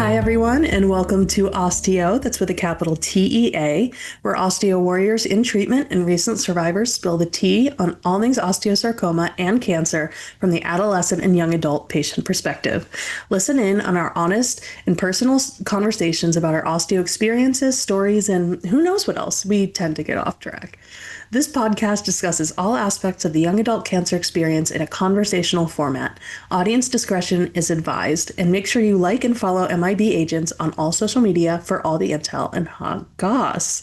Hi, everyone, and welcome to OsteAo, that's with a capital TEA, where osteo warriors in treatment and recent survivors spill the tea on all things osteosarcoma and cancer from the adolescent and young adult patient perspective. Listen in on our honest and personal conversations about our osteo experiences, stories, and who knows what else. We tend to get off track. This podcast discusses all aspects of the young adult cancer experience in a conversational format. Audience discretion is advised, and make sure you like and follow MIB Agents on all social media for all the intel and hot goss.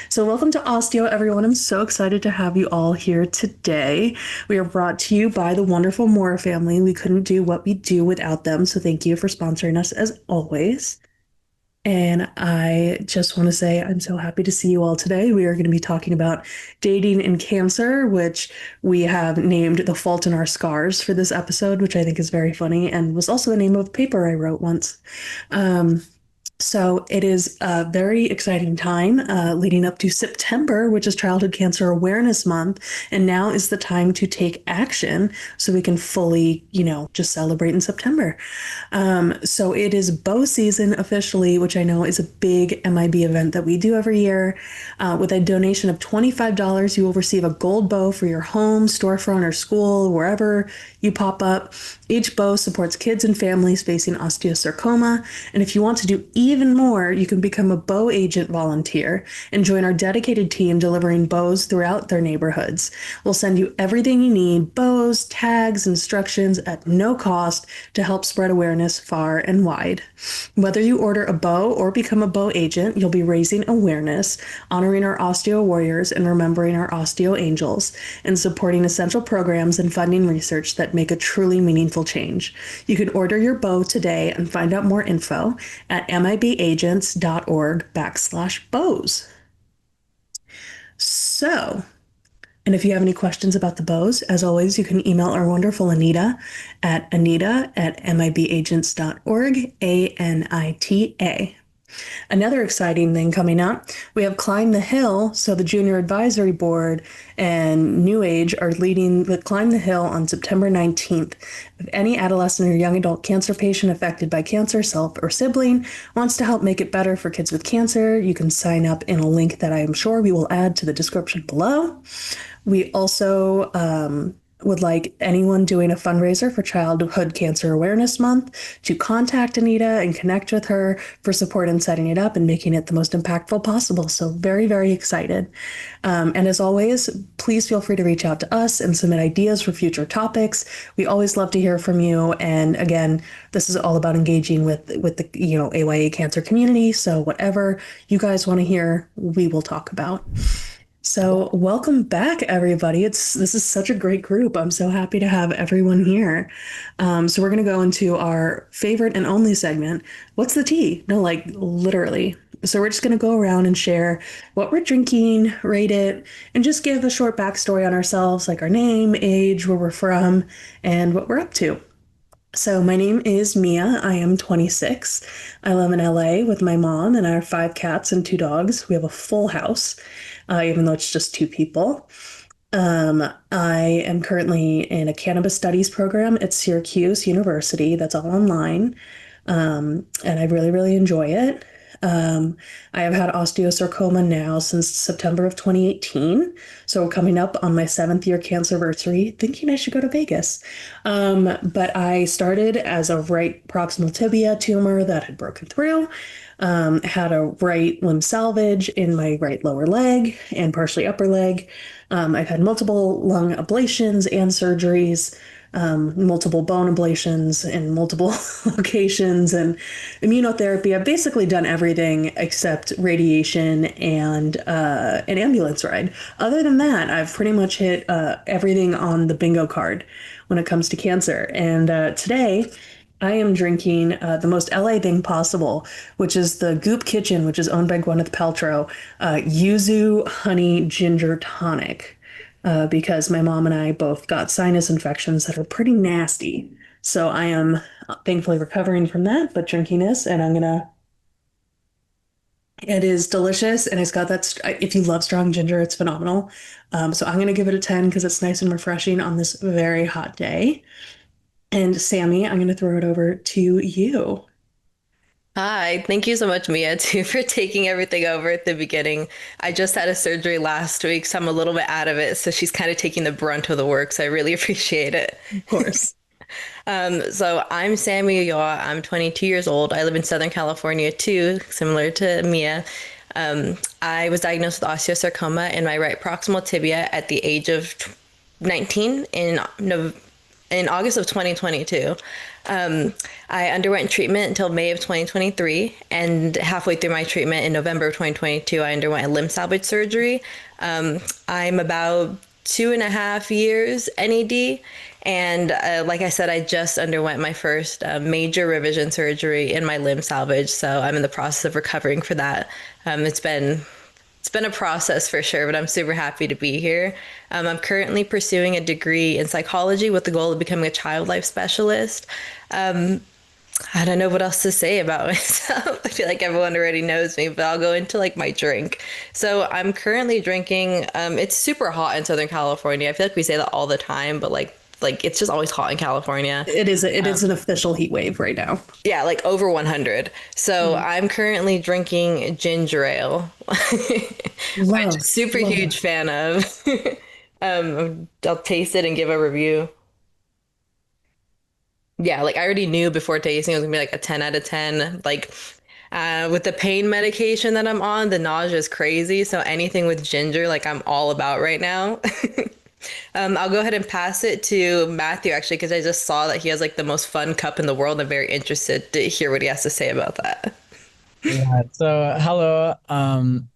So welcome to OsteAo, everyone. I'm so excited to have you all here today. We are brought to you by the wonderful Moore family. We couldn't do what we do without them, so thank you for sponsoring us as always. And I just want to say I'm so happy to see you all today. We are going to be talking about dating and cancer, which we have named The Fault in Our Scars for this episode, which I think is very funny and was also the name of a paper I wrote once. So it is a very exciting time leading up to September, which is Childhood Cancer Awareness Month. And now is the time to take action so we can fully, just celebrate in September. So it is bow season officially, which I know is a big MIB event that we do every year. With a donation of $25, you will receive a gold bow for your home, storefront, or school, wherever you pop up. Each bow supports kids and families facing osteosarcoma. And if you want to do even more, you can become a bow agent volunteer and join our dedicated team delivering bows throughout their neighborhoods. We'll send you everything you need, bows, tags, instructions at no cost to help spread awareness far and wide. Whether you order a bow or become a bow agent, you'll be raising awareness, honoring our osteo warriors, and remembering our osteo angels, and supporting essential programs and funding research that make a truly meaningful change. You can order your bow today and find out more info at mibagents.org/bows. So, and if you have any questions about the bows, as always, you can email our wonderful Anita at anita@mibagents.org, ANITA. Another exciting thing coming up, we have Climb the Hill. So the Junior Advisory Board and New Age are leading the Climb the Hill on September 19th. If any adolescent or young adult cancer patient affected by cancer, self or sibling, wants to help make it better for kids with cancer, you can sign up in a link that I am sure we will add to the description below. We also would like anyone doing a fundraiser for Childhood Cancer Awareness Month to contact Anita and connect with her for support in setting it up and making it the most impactful possible. So very, very excited. And as always, please feel free to reach out to us and submit ideas for future topics. We always love to hear from you. And again, this is all about engaging with the AYA cancer community. So whatever you guys want to hear, we will talk about. So welcome back, everybody. This is such a great group. I'm so happy to have everyone here. So we're going to go into our favorite and only segment. What's the tea? No, like literally. So we're just going to go around and share what we're drinking, rate it, and just give a short backstory on ourselves, like our name, age, where we're from, and what we're up to. So my name is Mia. I am 26. I live in LA with my mom and our 5 cats and 2 dogs. We have a full house, even though it's just 2 people. I am currently in a cannabis studies program at Syracuse University. That's all online. And I really, really enjoy it. I have had osteosarcoma now since September of 2018. So coming up on my 7th year cancerversary, thinking I should go to Vegas. But I started as a right proximal tibia tumor that had broken through. Had a right limb salvage in my right lower leg and partially upper leg. I've had multiple lung ablations and surgeries, multiple bone ablations in multiple locations and immunotherapy. I've basically done everything except radiation and an ambulance ride. Other than that, I've pretty much hit everything on the bingo card when it comes to cancer. And today, I am drinking the most LA thing possible, which is the Goop Kitchen, which is owned by Gwyneth Paltrow, Yuzu Honey Ginger Tonic, because my mom and I both got sinus infections that are pretty nasty. So I am thankfully recovering from that, but drinking this, and it is delicious, and it's got that, if you love strong ginger, it's phenomenal. So I'm going to give it a 10 because it's nice and refreshing on this very hot day. And Sammy, I'm going to throw it over to you. Hi, thank you so much, Mia, too, for taking everything over at the beginning. I just had a surgery last week, so I'm a little bit out of it. So she's kind of taking the brunt of the work, so I really appreciate it. Of course. So I'm Sammy, y'all. I'm 22 years old. I live in Southern California too, similar to Mia. I was diagnosed with osteosarcoma in my right proximal tibia at the age of 19 in August of 2022. I underwent treatment until May of 2023, and halfway through my treatment in November of 2022, I underwent a limb salvage surgery. I'm about 2.5 years NED, and like I said, I just underwent my first major revision surgery in my limb salvage, so I'm in the process of recovering for that. It's been a process for sure, but I'm super happy to be here. I'm currently pursuing a degree in psychology with the goal of becoming a child life specialist. I don't know what else to say about myself. I feel like everyone already knows me, but I'll go into like my drink. So I'm currently drinking. It's super hot in Southern California. I feel like we say that all the time, but like it's just always hot in California. It is an official heat wave right now. Yeah, like over 100. So Mm. I'm currently drinking ginger ale, which Love, super love huge that. fan of. I'll taste it and give a review. Yeah, like I already knew before tasting it was gonna be like a 10 out of 10. Like with the pain medication that I'm on, the nausea is crazy. So anything with ginger, like I'm all about right now. I'll go ahead and pass it to Matthew actually, because I just saw that he has like the most fun cup in the world. I'm very interested to hear what he has to say about that. Yeah. So, hello,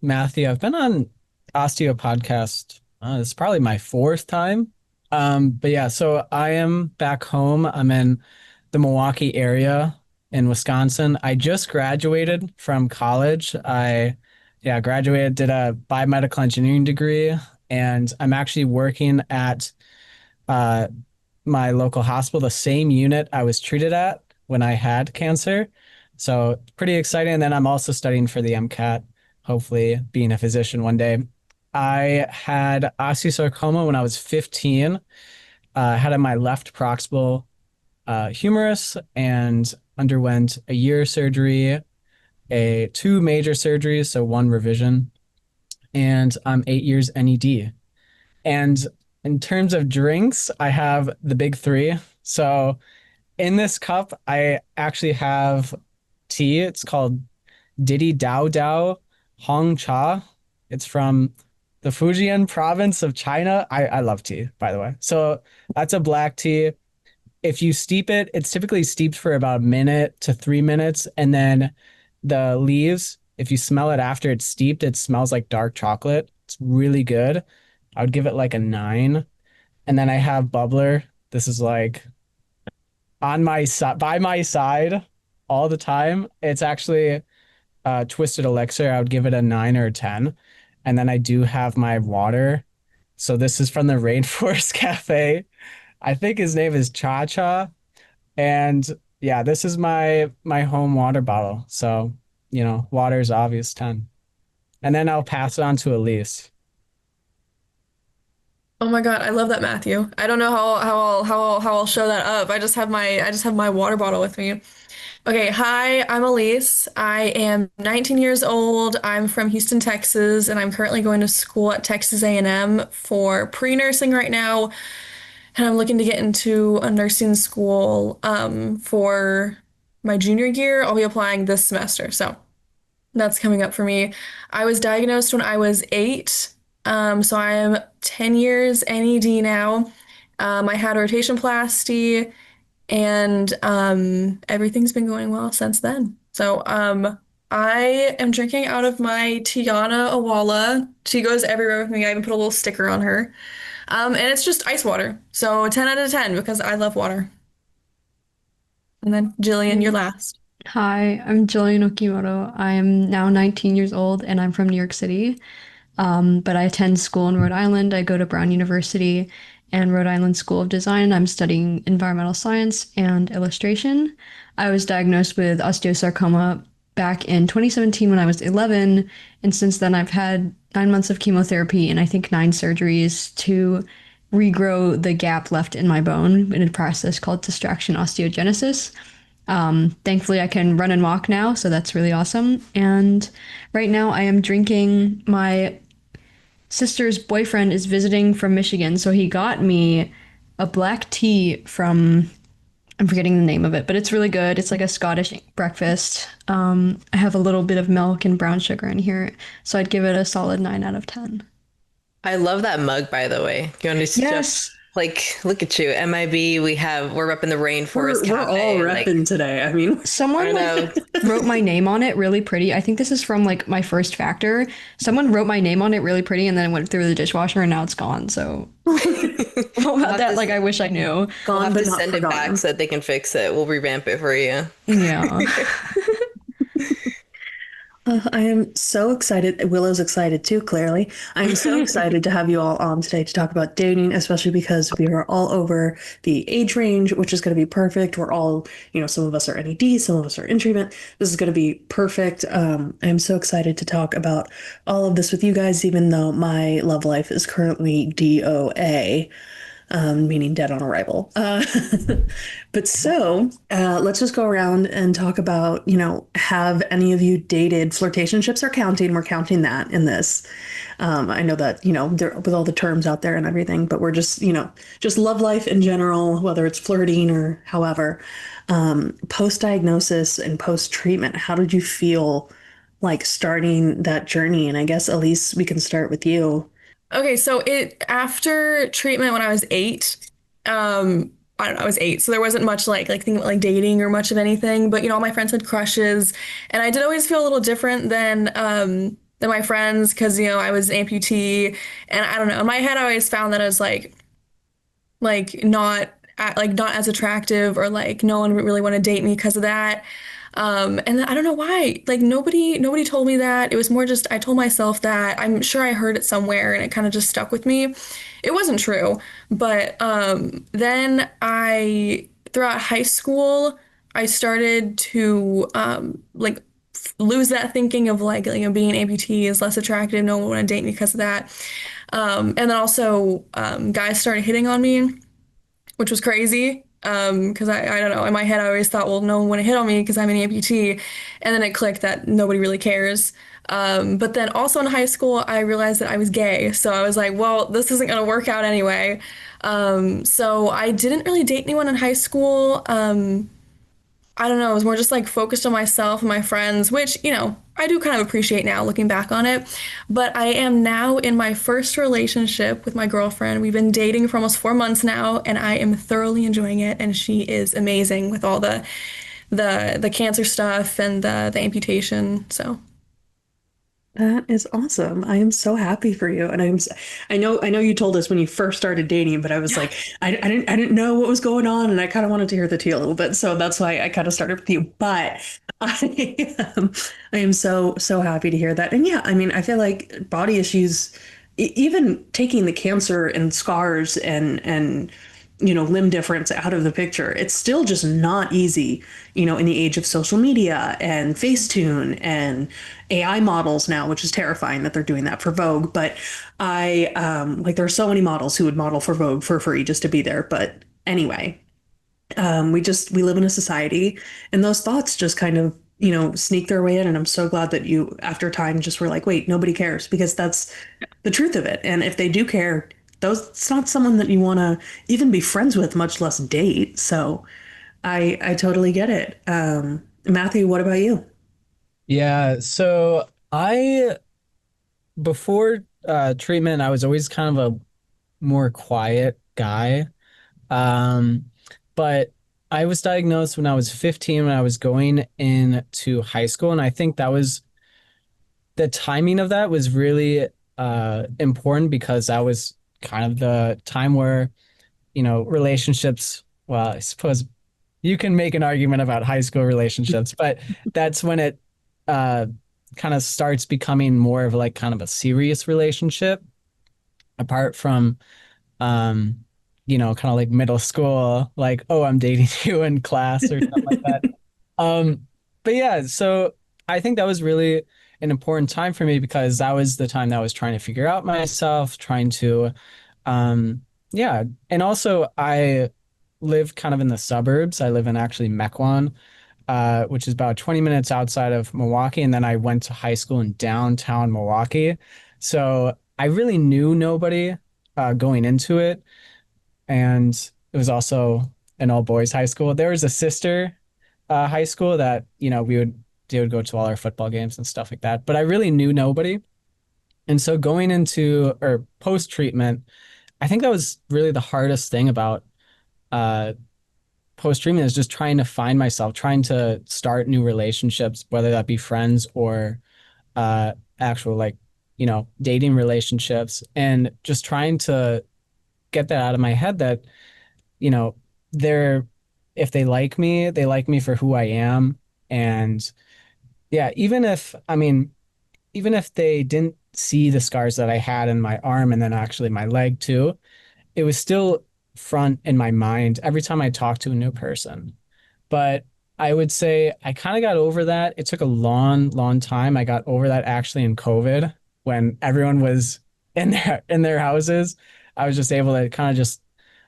Matthew. I've been on Osteo podcast. It's probably my fourth time. But yeah, so I am back home. I'm in the Milwaukee area in Wisconsin. I just graduated from college. Yeah, graduated, did a biomedical engineering degree, and I'm actually working at uh, my local hospital, the same unit I was treated at when I had cancer. So pretty exciting. And then I'm also studying for the MCAT, hopefully being a physician one day. I had osteosarcoma when I was 15. Had in my left proximal humerus and underwent a year surgery, a two major surgeries, so one revision, and I'm 8 years NED. And in terms of drinks, I have the big three. So in this cup, I actually have tea. It's called Didi Dao Dao Hong Cha. It's from the Fujian province of China. I love tea, by the way. So that's a black tea. If you steep it, it's typically steeped for about a minute to 3 minutes. And then the leaves, if you smell it after it's steeped, it smells like dark chocolate. It's really good. I would give it like a 9. And then I have bubbler. This is like on my side by my side all the time. It's actually twisted elixir. I would give it a 9 or a 10. And then I do have my water. So this is from the Rainforest Cafe. I think his name is Cha Cha. And yeah, this is my home water bottle. So, water is obvious 10. And then I'll pass it on to Elise. Oh my God, I love that, Matthew. I don't know how I'll show that up. I just have my water bottle with me. Okay, hi, I'm Elise. I am 19 years old. I'm from Houston, Texas, and I'm currently going to school at Texas A&M for pre-nursing right now. And I'm looking to get into a nursing school for my junior year. I'll be applying this semester. So that's coming up for me. I was diagnosed when I was 8. So I am 10 years NED now. I had a rotation plasty and everything's been going well since then. So I am drinking out of my Tiana Awala. She goes everywhere with me. I even put a little sticker on her. And it's just ice water. So 10 out of 10 because I love water. And then Jillian, you're last. Hi, I'm Gillian Okimoto. I'm now 19 years old and I'm from New York City. But I attend school in Rhode Island. I go to Brown University and Rhode Island School of Design. I'm studying environmental science and illustration. I was diagnosed with osteosarcoma back in 2017 when I was 11. And since then, I've had 9 months of chemotherapy and I think 9 surgeries to regrow the gap left in my bone in a process called distraction osteogenesis. Thankfully, I can run and walk now, so that's really awesome. And right now, I am drinking. My sister's boyfriend is visiting from Michigan, so he got me a black tea from, I'm forgetting the name of it, but it's really good. It's like a Scottish breakfast. I have a little bit of milk and brown sugar in here, so I'd give it a solid 9 out of 10. I love that mug, by the way. You want to show, Yes, like, look at you, MIB. We're up in the Rainforest we're all Cafe. Like, repping today. I mean, I Someone don't like know. wrote my name on it really pretty. I think this is from like my first factor. Someone wrote my name on it really pretty and then it went through the dishwasher and now it's gone. So how about that? Like I wish I knew. We'll gone have but to not send it back forgotten. so that they can fix it. We'll revamp it for you. Yeah. I am so excited. Willow's excited too, clearly. I'm so excited to have you all on today to talk about dating, especially because we are all over the age range, which is going to be perfect. We're all, some of us are NED, some of us are in treatment. This is going to be perfect. I'm so excited to talk about all of this with you guys, even though my love life is currently DOA, meaning dead on arrival. But so let's just go around and talk about, have any of you dated? Flirtationships are counting. We're counting that in this. I know that, with all the terms out there and everything, but we're just, just love life in general, whether it's flirting or however. Post-diagnosis and post-treatment, how did you feel like starting that journey? And I guess, Elise, we can start with you. Okay, so it after treatment when I was 8, I don't know, I was 8, so there wasn't much like thinking about like dating or much of anything. But all my friends had crushes, and I did always feel a little different than my friends because I was an amputee, and I don't know. In my head, I always found that I was not like not as attractive or like no one would really want to date me because of that. And I don't know why. Like nobody told me that. It was more just I told myself that. I'm sure I heard it somewhere and it kind of just stuck with me. It wasn't true. But then throughout high school, I started to lose that thinking of being an amputee is less attractive. No one would want to date me because of that. And then also guys started hitting on me, which was crazy. Because I don't know, in my head I always thought, well, no one would hit on me because I'm an amputee, and then it clicked that nobody really cares. But then also in high school I realized that I was gay, so I was like, well, this isn't gonna work out anyway. So I didn't really date anyone in high school. I don't know, I was more just like focused on myself and my friends, which, I do kind of appreciate now looking back on it. But I am now in my first relationship with my girlfriend. We've been dating for almost 4 months now, and I am thoroughly enjoying it. And she is amazing with all the cancer stuff and the amputation. So That is awesome. I am so happy for you. And I know you told us when you first started dating, but I was like, I didn't know what was going on. And I kind of wanted to hear the tea a little bit. So that's why I kind of started with you. But I am so, so happy to hear that. And yeah, I mean, I feel like body issues, even taking the cancer and scars and limb difference out of the picture, it's still just not easy, in the age of social media and Facetune and AI models now, which is terrifying that they're doing that for Vogue. But there are so many models who would model for Vogue for free just to be there. But anyway, we live in a society and those thoughts just kind of, sneak their way in. And I'm so glad that you, after time, just were like, wait, nobody cares, because that's the truth of it. And if they do care, it's not someone that you want to even be friends with, much less date. So I totally get it. Matthew, what about you? Yeah, so I before treatment, I was always kind of a more quiet guy. Um, but I was diagnosed when I was 15 when I was going into high school, and I think that was the timing of that was really important because that was kind of the time where, relationships, well, I suppose you can make an argument about high school relationships, but that's when it uh, kind of starts becoming more of like kind of a serious relationship apart from, um, kind of like middle school, like, oh, I'm dating you in class or something like that. Um, but yeah, so I think that was really an important time for me because that was the time that I was trying to figure out myself, trying to, um, yeah. And also live kind of in the suburbs. I live in actually Mequon, which is about 20 minutes outside of Milwaukee. And then I went to high school in downtown Milwaukee. So I really knew nobody going into it. And it was also an all boys high school. There was a sister high school that, they would go to all our football games and stuff like that. But I really knew nobody. And so going into or post treatment, I think that was really the hardest thing about uh, post treatment is just trying to find myself, trying to start new relationships, whether that be friends or actual like, dating relationships, and just trying to get that out of my head that, you know, they're, if they like me for who I am. And yeah, even if they didn't see the scars that I had in my arm and then actually my leg too, it was still front in my mind every time I talked to a new person. But I would say I kind of got over that. It took a long, long time. I got over that actually in COVID when everyone was in their houses. I was just able to kind of just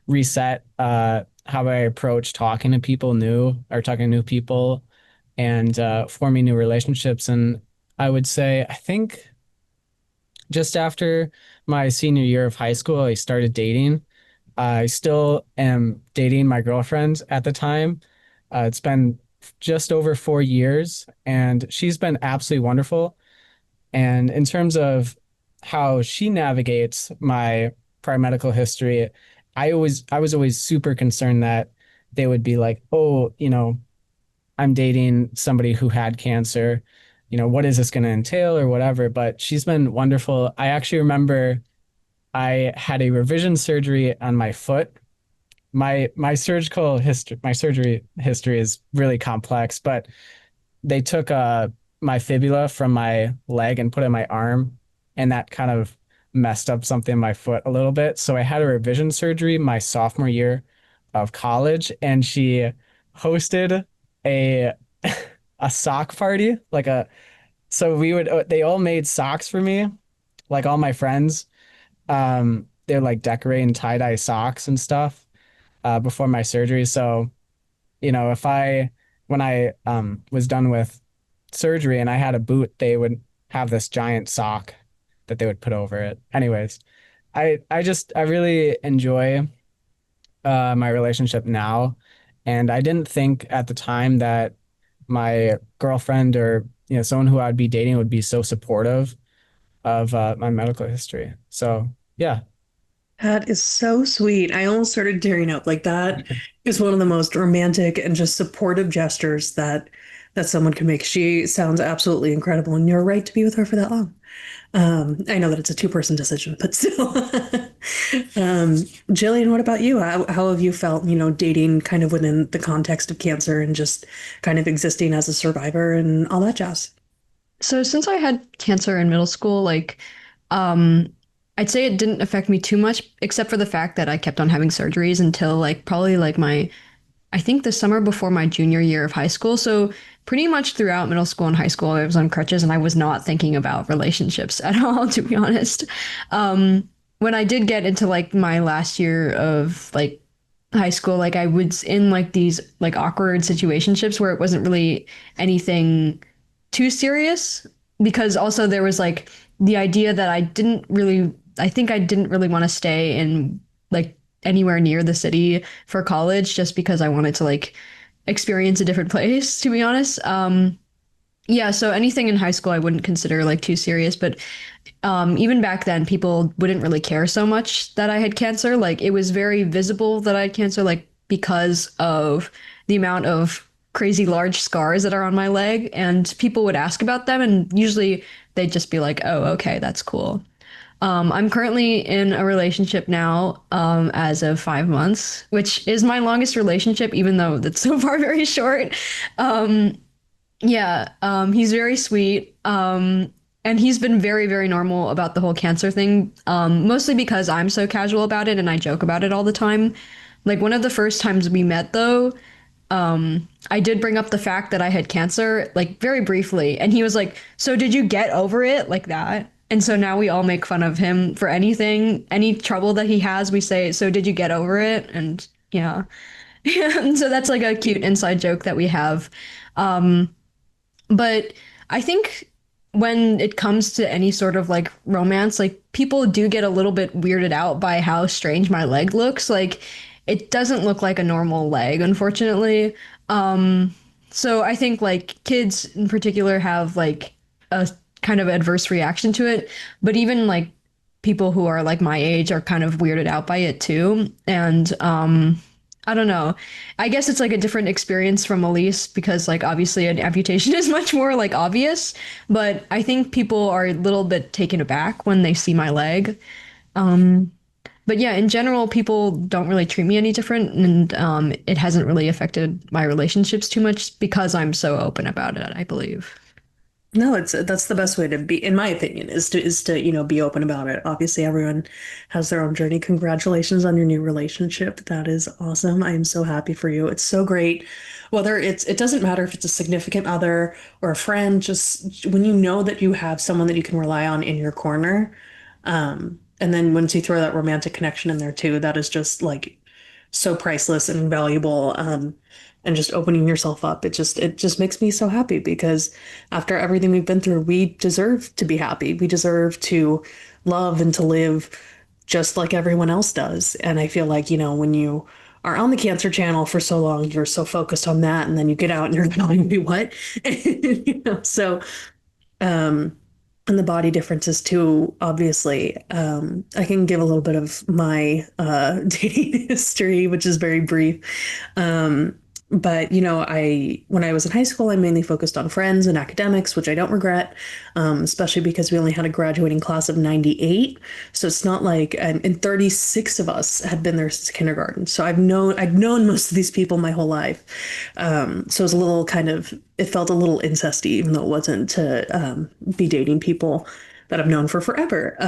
reset how I approach talking to people new or talking to new people and forming new relationships. And I would say I think just after my senior year of high school, I started dating. I still am dating my girlfriend at the time. It's been just over 4 years, and she's been absolutely wonderful. And in terms of how she navigates my prior medical history, I was always super concerned that they would be like, oh, I'm dating somebody who had cancer. What is this going to entail or whatever? But she's been wonderful. I actually remember I had a revision surgery on my foot. My surgery history is really complex, but they took my fibula from my leg and put it in my arm, and that kind of messed up something in my foot a little bit. So I had a revision surgery my sophomore year of college, and she hosted a a sock party, so they all made socks for me, like all my friends. They're like decorating tie-dye socks and stuff before my surgery. So, if when I was done with surgery and I had a boot, they would have this giant sock that they would put over it. Anyways, I really enjoy my relationship now. And I didn't think at the time that my girlfriend or, someone who I'd be dating would be so supportive of my medical history. So, yeah. That is so sweet. I almost started tearing up. Like that is one of the most romantic and just supportive gestures that someone can make. She sounds absolutely incredible, and you're right to be with her for that long. I know that it's a two-person decision, but still. Jillian, what about you? How have you felt, dating kind of within the context of cancer and just kind of existing as a survivor and all that jazz? So since I had cancer in middle school, um, I'd say it didn't affect me too much, except for the fact that I kept on having surgeries until probably I think the summer before my junior year of high school. So pretty much throughout middle school and high school, I was on crutches and I was not thinking about relationships at all, to be honest. When I did get into my last year of high school, I was in these awkward situationships where it wasn't really anything too serious, because also there was the idea that I think I didn't really want to stay in anywhere near the city for college, just because I wanted to experience a different place, to be honest. Yeah, so anything in high school I wouldn't consider too serious, but even back then people wouldn't really care so much that I had cancer. It was very visible that I had cancer, because of the amount of crazy large scars that are on my leg, and people would ask about them, and usually they'd just be like, oh, okay, that's cool. I'm currently in a relationship now, as of 5 months, which is my longest relationship, even though that's so far very short. Um, yeah, he's very sweet. And he's been very, very normal about the whole cancer thing, mostly because I'm so casual about it and I joke about it all the time. One of the first times we met, though, I did bring up the fact that I had cancer, very briefly, and he was like, "So did you get over it?" Like that. And so now we all make fun of him for anything, any trouble that he has. We say, "So did you get over it?" And yeah. So that's like a cute inside joke that we have. Um, but I think when it comes to any sort of like romance, like people do get a little bit weirded out by how strange my leg looks. Like it doesn't look like a normal leg, unfortunately. Um, so I think like kids in particular have like a kind of adverse reaction to it, but even like people who are like my age are kind of weirded out by it too. And I don't know. I guess it's like a different experience from Elise because like obviously an amputation is much more like obvious, but I think people are a little bit taken aback when they see my leg. Um, but yeah, in general, people don't really treat me any different, and it hasn't really affected my relationships too much because I'm so open about it, I believe. No, it's that's the best way to be, in my opinion, is to, be open about it. Obviously, everyone has their own journey. Congratulations on your new relationship. That is awesome. I am so happy for you. It's so great. Whether it doesn't matter if it's a significant other or a friend, just when you know that you have someone that you can rely on in your corner. And then once you throw that romantic connection in there too, that is just like so priceless and valuable. And just opening yourself up, it just makes me so happy because after everything we've been through, we deserve to be happy. We deserve to love and to live just like everyone else does. And I feel like, when you are on the cancer channel for so long, you're so focused on that, and then you get out and you're going, be what? So um, and the body differences too, obviously. I can give a little bit of my dating history, which is very brief. Um, but I when I was in high school, I mainly focused on friends and academics, which I don't regret, especially because we only had a graduating class of 98. So it's not like, and 36 of us had been there since kindergarten. So I've known most of these people my whole life. So it was a little kind of, it felt a little incesty, even though it wasn't to be dating people that I've known for forever.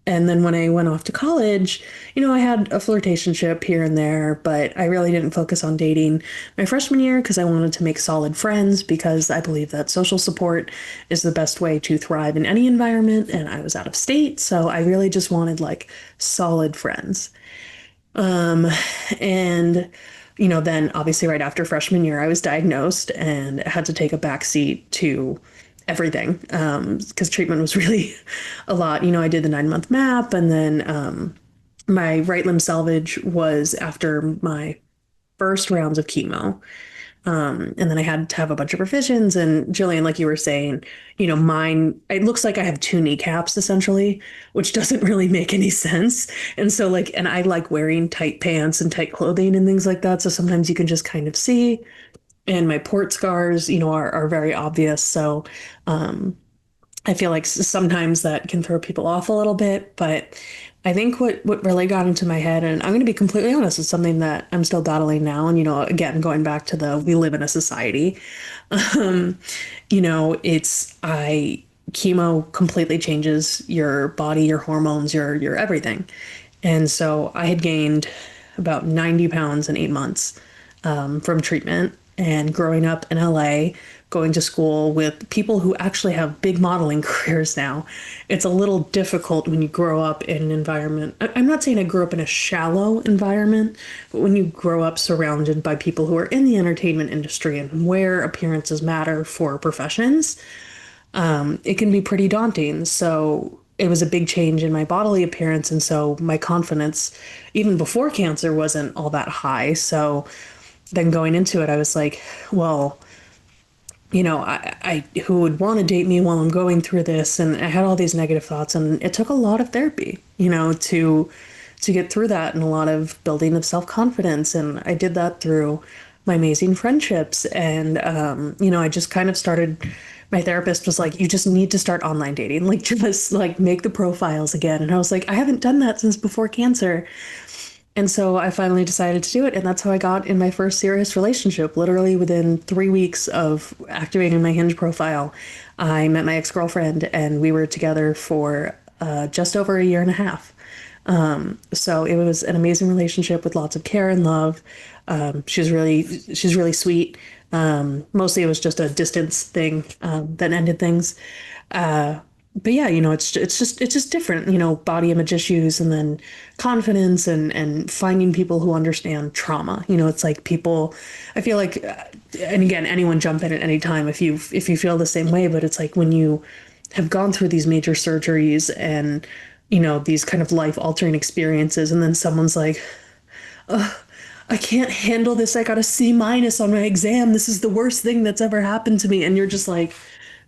And then when I went off to college, I had a flirtationship here and there, but I really didn't focus on dating my freshman year because I wanted to make solid friends because I believe that social support is the best way to thrive in any environment. And I was out of state, so I really just wanted like solid friends. Um, and then obviously right after freshman year, I was diagnosed and had to take a back seat to everything because treatment was really a lot. I did the 9 month map, and then my right limb salvage was after my first rounds of chemo. And then I had to have a bunch of revisions. And Gillian, like you were saying, mine, it looks like I have two kneecaps essentially, which doesn't really make any sense. And so, like, and I like wearing tight pants and tight clothing and things like that. So sometimes you can just kind of see. And my port scars, are very obvious. So, I feel like sometimes that can throw people off a little bit, but I think what really got into my head, and I'm going to be completely honest, it's something that I'm still battling now. And, again, going back to we live in a society, um, chemo completely changes your body, your hormones, your everything. And so I had gained about 90 pounds in 8 months from treatment, and growing up in LA, going to school with people who actually have big modeling careers now. It's a little difficult when you grow up in an environment. I'm not saying I grew up in a shallow environment, but when you grow up surrounded by people who are in the entertainment industry and where appearances matter for professions, it can be pretty daunting. So it was a big change in my bodily appearance. And so my confidence, even before cancer, wasn't all that high. So then going into it, I was like, well, I who would want to date me while I'm going through this? And I had all these negative thoughts, and it took a lot of therapy, to get through that, and a lot of building of self-confidence. And I did that through my amazing friendships. And, I just kind of started, my therapist was like, you just need to start online dating, like just like make the profiles again. And I was like, I haven't done that since before cancer. And so I finally decided to do it. And that's how I got in my first serious relationship. Literally within 3 weeks of activating my Hinge profile, I met my ex-girlfriend, and we were together for just over a year and a half. So it was an amazing relationship with lots of care and love. She's really sweet. Mostly it was just a distance thing that ended things. but yeah, it's just different, body image issues and then confidence and finding people who understand trauma. It's like people, I feel like, and again, anyone jump in at any time if you feel the same way, but it's like when you have gone through these major surgeries and these kind of life altering experiences, and then someone's like, I can't handle this. I got a C- on my exam. This is the worst thing that's ever happened to me. And you're just like,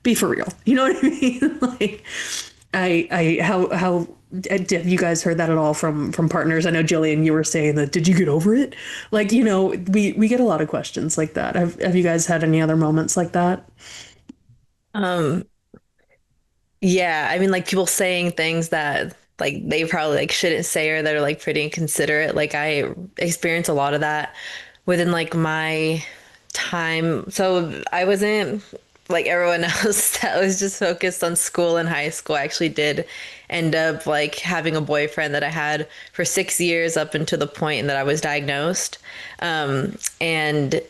be for real. You know what I mean? Like, how have you guys heard that at all from partners? I know Jillian, you were saying that. Did you get over it? Like, we get a lot of questions like that. Have you guys had any other moments like that? Um, yeah, I mean, like people saying things that like they probably like shouldn't say or that are like pretty inconsiderate. Like I experienced a lot of that within like my time. So I wasn't like everyone else that was just focused on school and high school. I actually did end up like having a boyfriend that I had for 6 years up until the point that I was diagnosed. And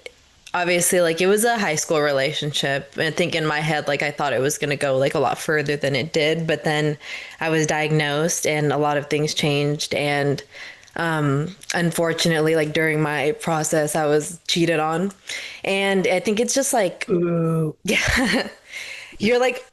obviously like it was a high school relationship, and I think in my head like I thought it was going to go like a lot further than it did, but then I was diagnosed and a lot of things changed. And unfortunately, like during my process I was cheated on, and I think it's just like Ooh. yeah, you're like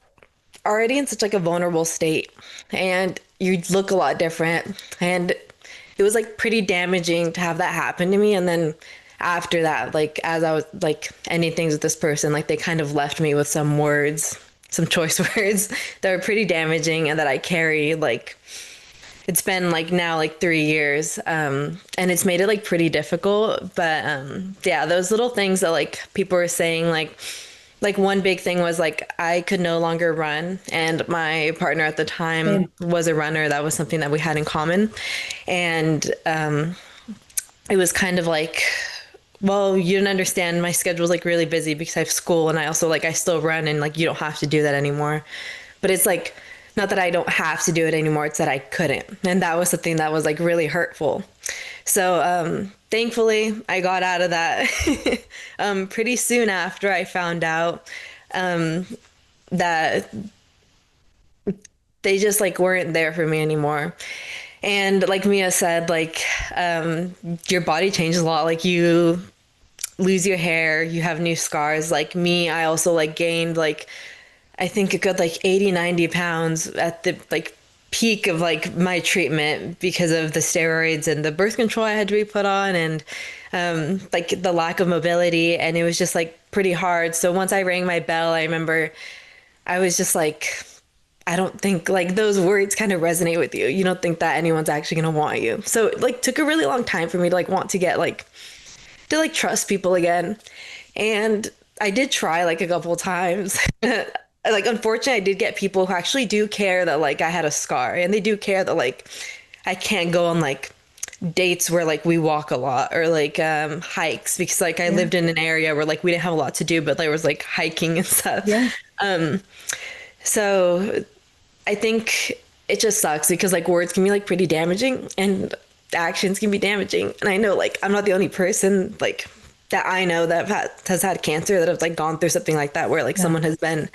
already in such like a vulnerable state, and you look a lot different, and it was like pretty damaging to have that happen to me. And then after that, like as I was like ending things with this person, like they kind of left me with some words, some choice words that were pretty damaging and that I carry like it's been like now like 3 years, and it's made it like pretty difficult. But yeah, those little things that like people were saying, like one big thing was like I could no longer run, and my partner at the time Same. was a runner. That was something that we had in common. And it was kind of like, well, you don't understand. My schedule's like really busy because I have school, and I also like I still run, and like you don't have to do that anymore. But it's like not that I don't have to do it anymore, it's that I couldn't. And that was something that was like really hurtful. So thankfully I got out of that pretty soon after I found out um, that they just like weren't there for me anymore. And like Mia said, like your body changes a lot. Like you lose your hair, you have new scars. Like me, I also like gained like I think a good like 80, 90 pounds at the like peak of like my treatment because of the steroids and the birth control I had to be put on, and like the lack of mobility. And it was just like pretty hard. So once I rang my bell, I remember I was just like, I don't think like those words kind of resonate with you. You don't think that anyone's actually going to want you. So it like took a really long time for me to like want to get like to like trust people again. And I did try like a couple of times. Like unfortunately, I did get people who actually do care that like I had a scar, and they do care that like I can't go on like dates where like we walk a lot, or like hikes, because like I Yeah. lived in an area where like we didn't have a lot to do, but there was like hiking and stuff. Yeah. So I think it just sucks because like words can be like pretty damaging, and actions can be damaging. And I know like I'm not the only person like that I know that has had cancer that have like gone through something like that, where like Yeah. someone has been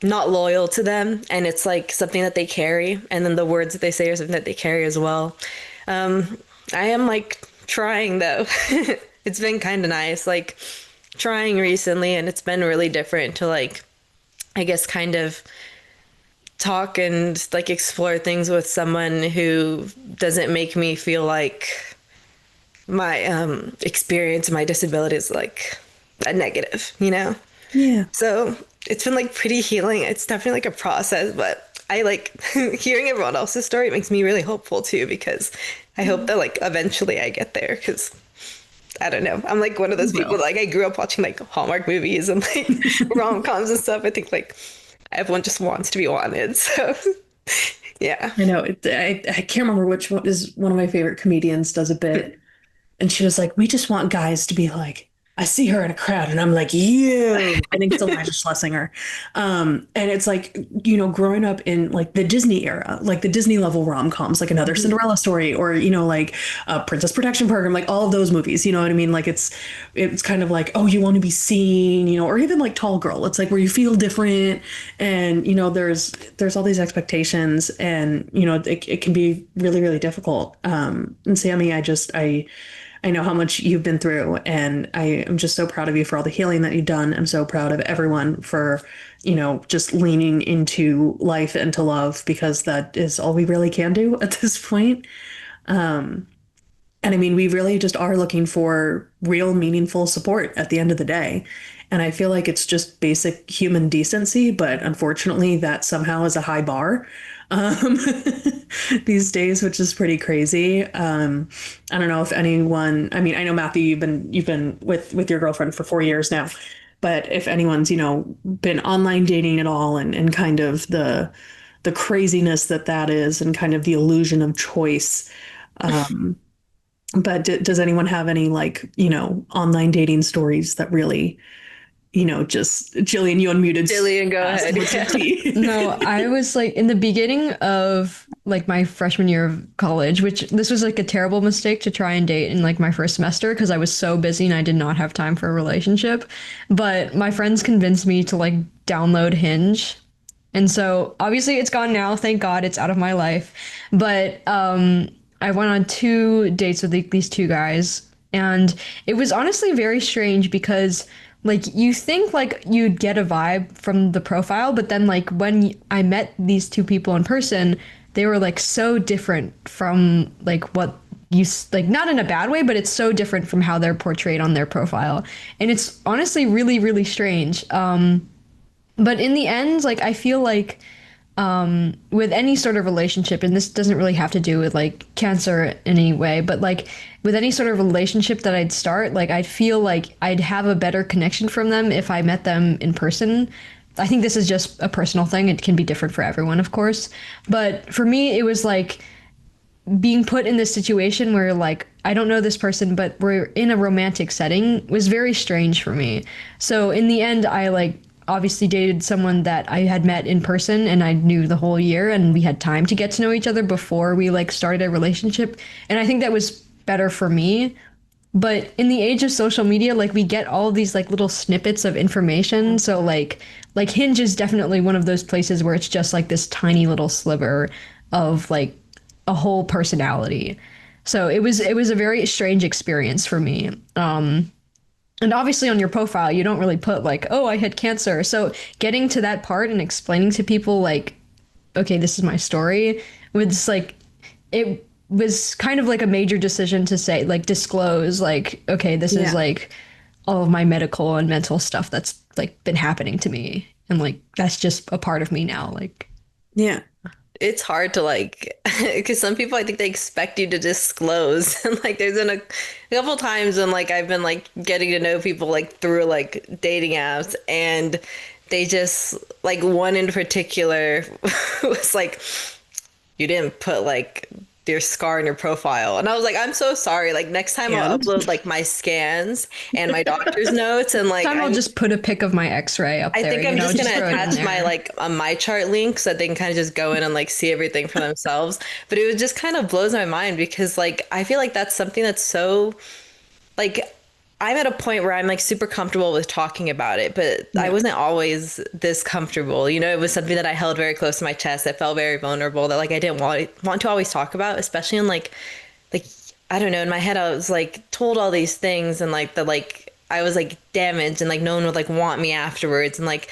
not loyal to them, and it's like something that they carry, and then the words that they say are something that they carry as well. I am like trying though. It's been kind of nice like trying recently, and it's been really different to like I guess kind of talk and like explore things with someone who doesn't make me feel like my experience, my disability is like a negative, you know? Yeah. So it's been like pretty healing. It's definitely like a process, but I like hearing everyone else's story. It makes me really hopeful too, because I hope that like eventually I get there. Because I don't know, I'm like one of those people Well, that, like I grew up watching like Hallmark movies and like rom-coms and stuff. I think like everyone just wants to be wanted. So yeah. I know. I can't remember which one is one of my favorite comedians does a bit. And she was like, we just want guys to be like, I see her in a crowd and I'm like, you. I think it's Elijah Schlesinger. And it's like, growing up in like the Disney era, like the Disney level rom-coms, like another Cinderella story or, like a Princess Protection Program, like all of those movies, you know what I mean? Like it's kind of like, oh, you want to be seen, or even like Tall Girl. It's like where you feel different and, there's all these expectations and, it can be really, really difficult. And Sammy, I know how much you've been through, and I am just so proud of you for all the healing that you've done. I'm so proud of everyone for, just leaning into life and to love because that is all we really can do at this point. And I mean, we really just are looking for real, meaningful support at the end of the day. And I feel like it's just basic human decency, but unfortunately, that somehow is a high bar um, these days, which is pretty crazy. I don't know if anyone, I mean, I know Matthew, you've been with your girlfriend for 4 years now, but if anyone's, been online dating at all and kind of the craziness that is and kind of the illusion of choice. But does anyone have any like, online dating stories that really, just Gillian, you unmuted. Gillian, go fast. ahead. What's your tea? No, I was like in the beginning of like my freshman year of college, which this was like a terrible mistake to try and date in like my first semester because I was so busy and I did not have time for a relationship. But my friends convinced me to like download Hinge. And so obviously it's gone now. Thank God it's out of my life. But I went on 2 dates with like, these 2 guys. And it was honestly very strange because like you think like you'd get a vibe from the profile, but then like when I met these 2 people in person, they were like so different from like what like not in a bad way, but it's so different from how they're portrayed on their profile. And it's honestly really, really strange. But in the end, like I feel like with any sort of relationship, and this doesn't really have to do with like cancer in any way, but like with any sort of relationship that I'd start, like I'd feel like I'd have a better connection from them if I met them in person. I think this is just a personal thing. It can be different for everyone, of course. But for me, it was like being put in this situation where like I don't know this person, but we're in a romantic setting was very strange for me. So in the end, I like obviously dated someone that I had met in person and I knew the whole year and we had time to get to know each other before we like started a relationship. And I think that was better for me. But in the age of social media, like we get all these like little snippets of information. So like Hinge is definitely one of those places where it's just like this tiny little sliver of like a whole personality. So it was a very strange experience for me. And obviously on your profile, you don't really put like, oh, I had cancer. So getting to that part and explaining to people like, okay, this is my story was like, it was kind of like a major decision to say, like disclose, like, okay, this is like all of my medical and mental stuff that's like been happening to me. And like, that's just a part of me now. Like, Yeah. It's hard to like, because some people I think they expect you to disclose, and like there's been a couple times when like I've been like getting to know people like through like dating apps, and they just like one in particular was like, you didn't put like your scar in your profile, and I was like, I'm so sorry. Like next time I'll upload like my scans and my doctor's notes, and like I'll just put a pic of my X-ray up I there. think I'm just gonna throw it in attach my there. like a my chart link so that they can kind of just go in and like see everything for themselves. But it was just kind of blows my mind because like I feel like that's something that's so like I'm at a point where I'm like super comfortable with talking about it, but I wasn't always this comfortable. You know, it was something that I held very close to my chest. I felt very vulnerable that like I didn't want to always talk about, especially in like I don't know, in my head I was like told all these things and like the like I was like damaged and like no one would like want me afterwards, and like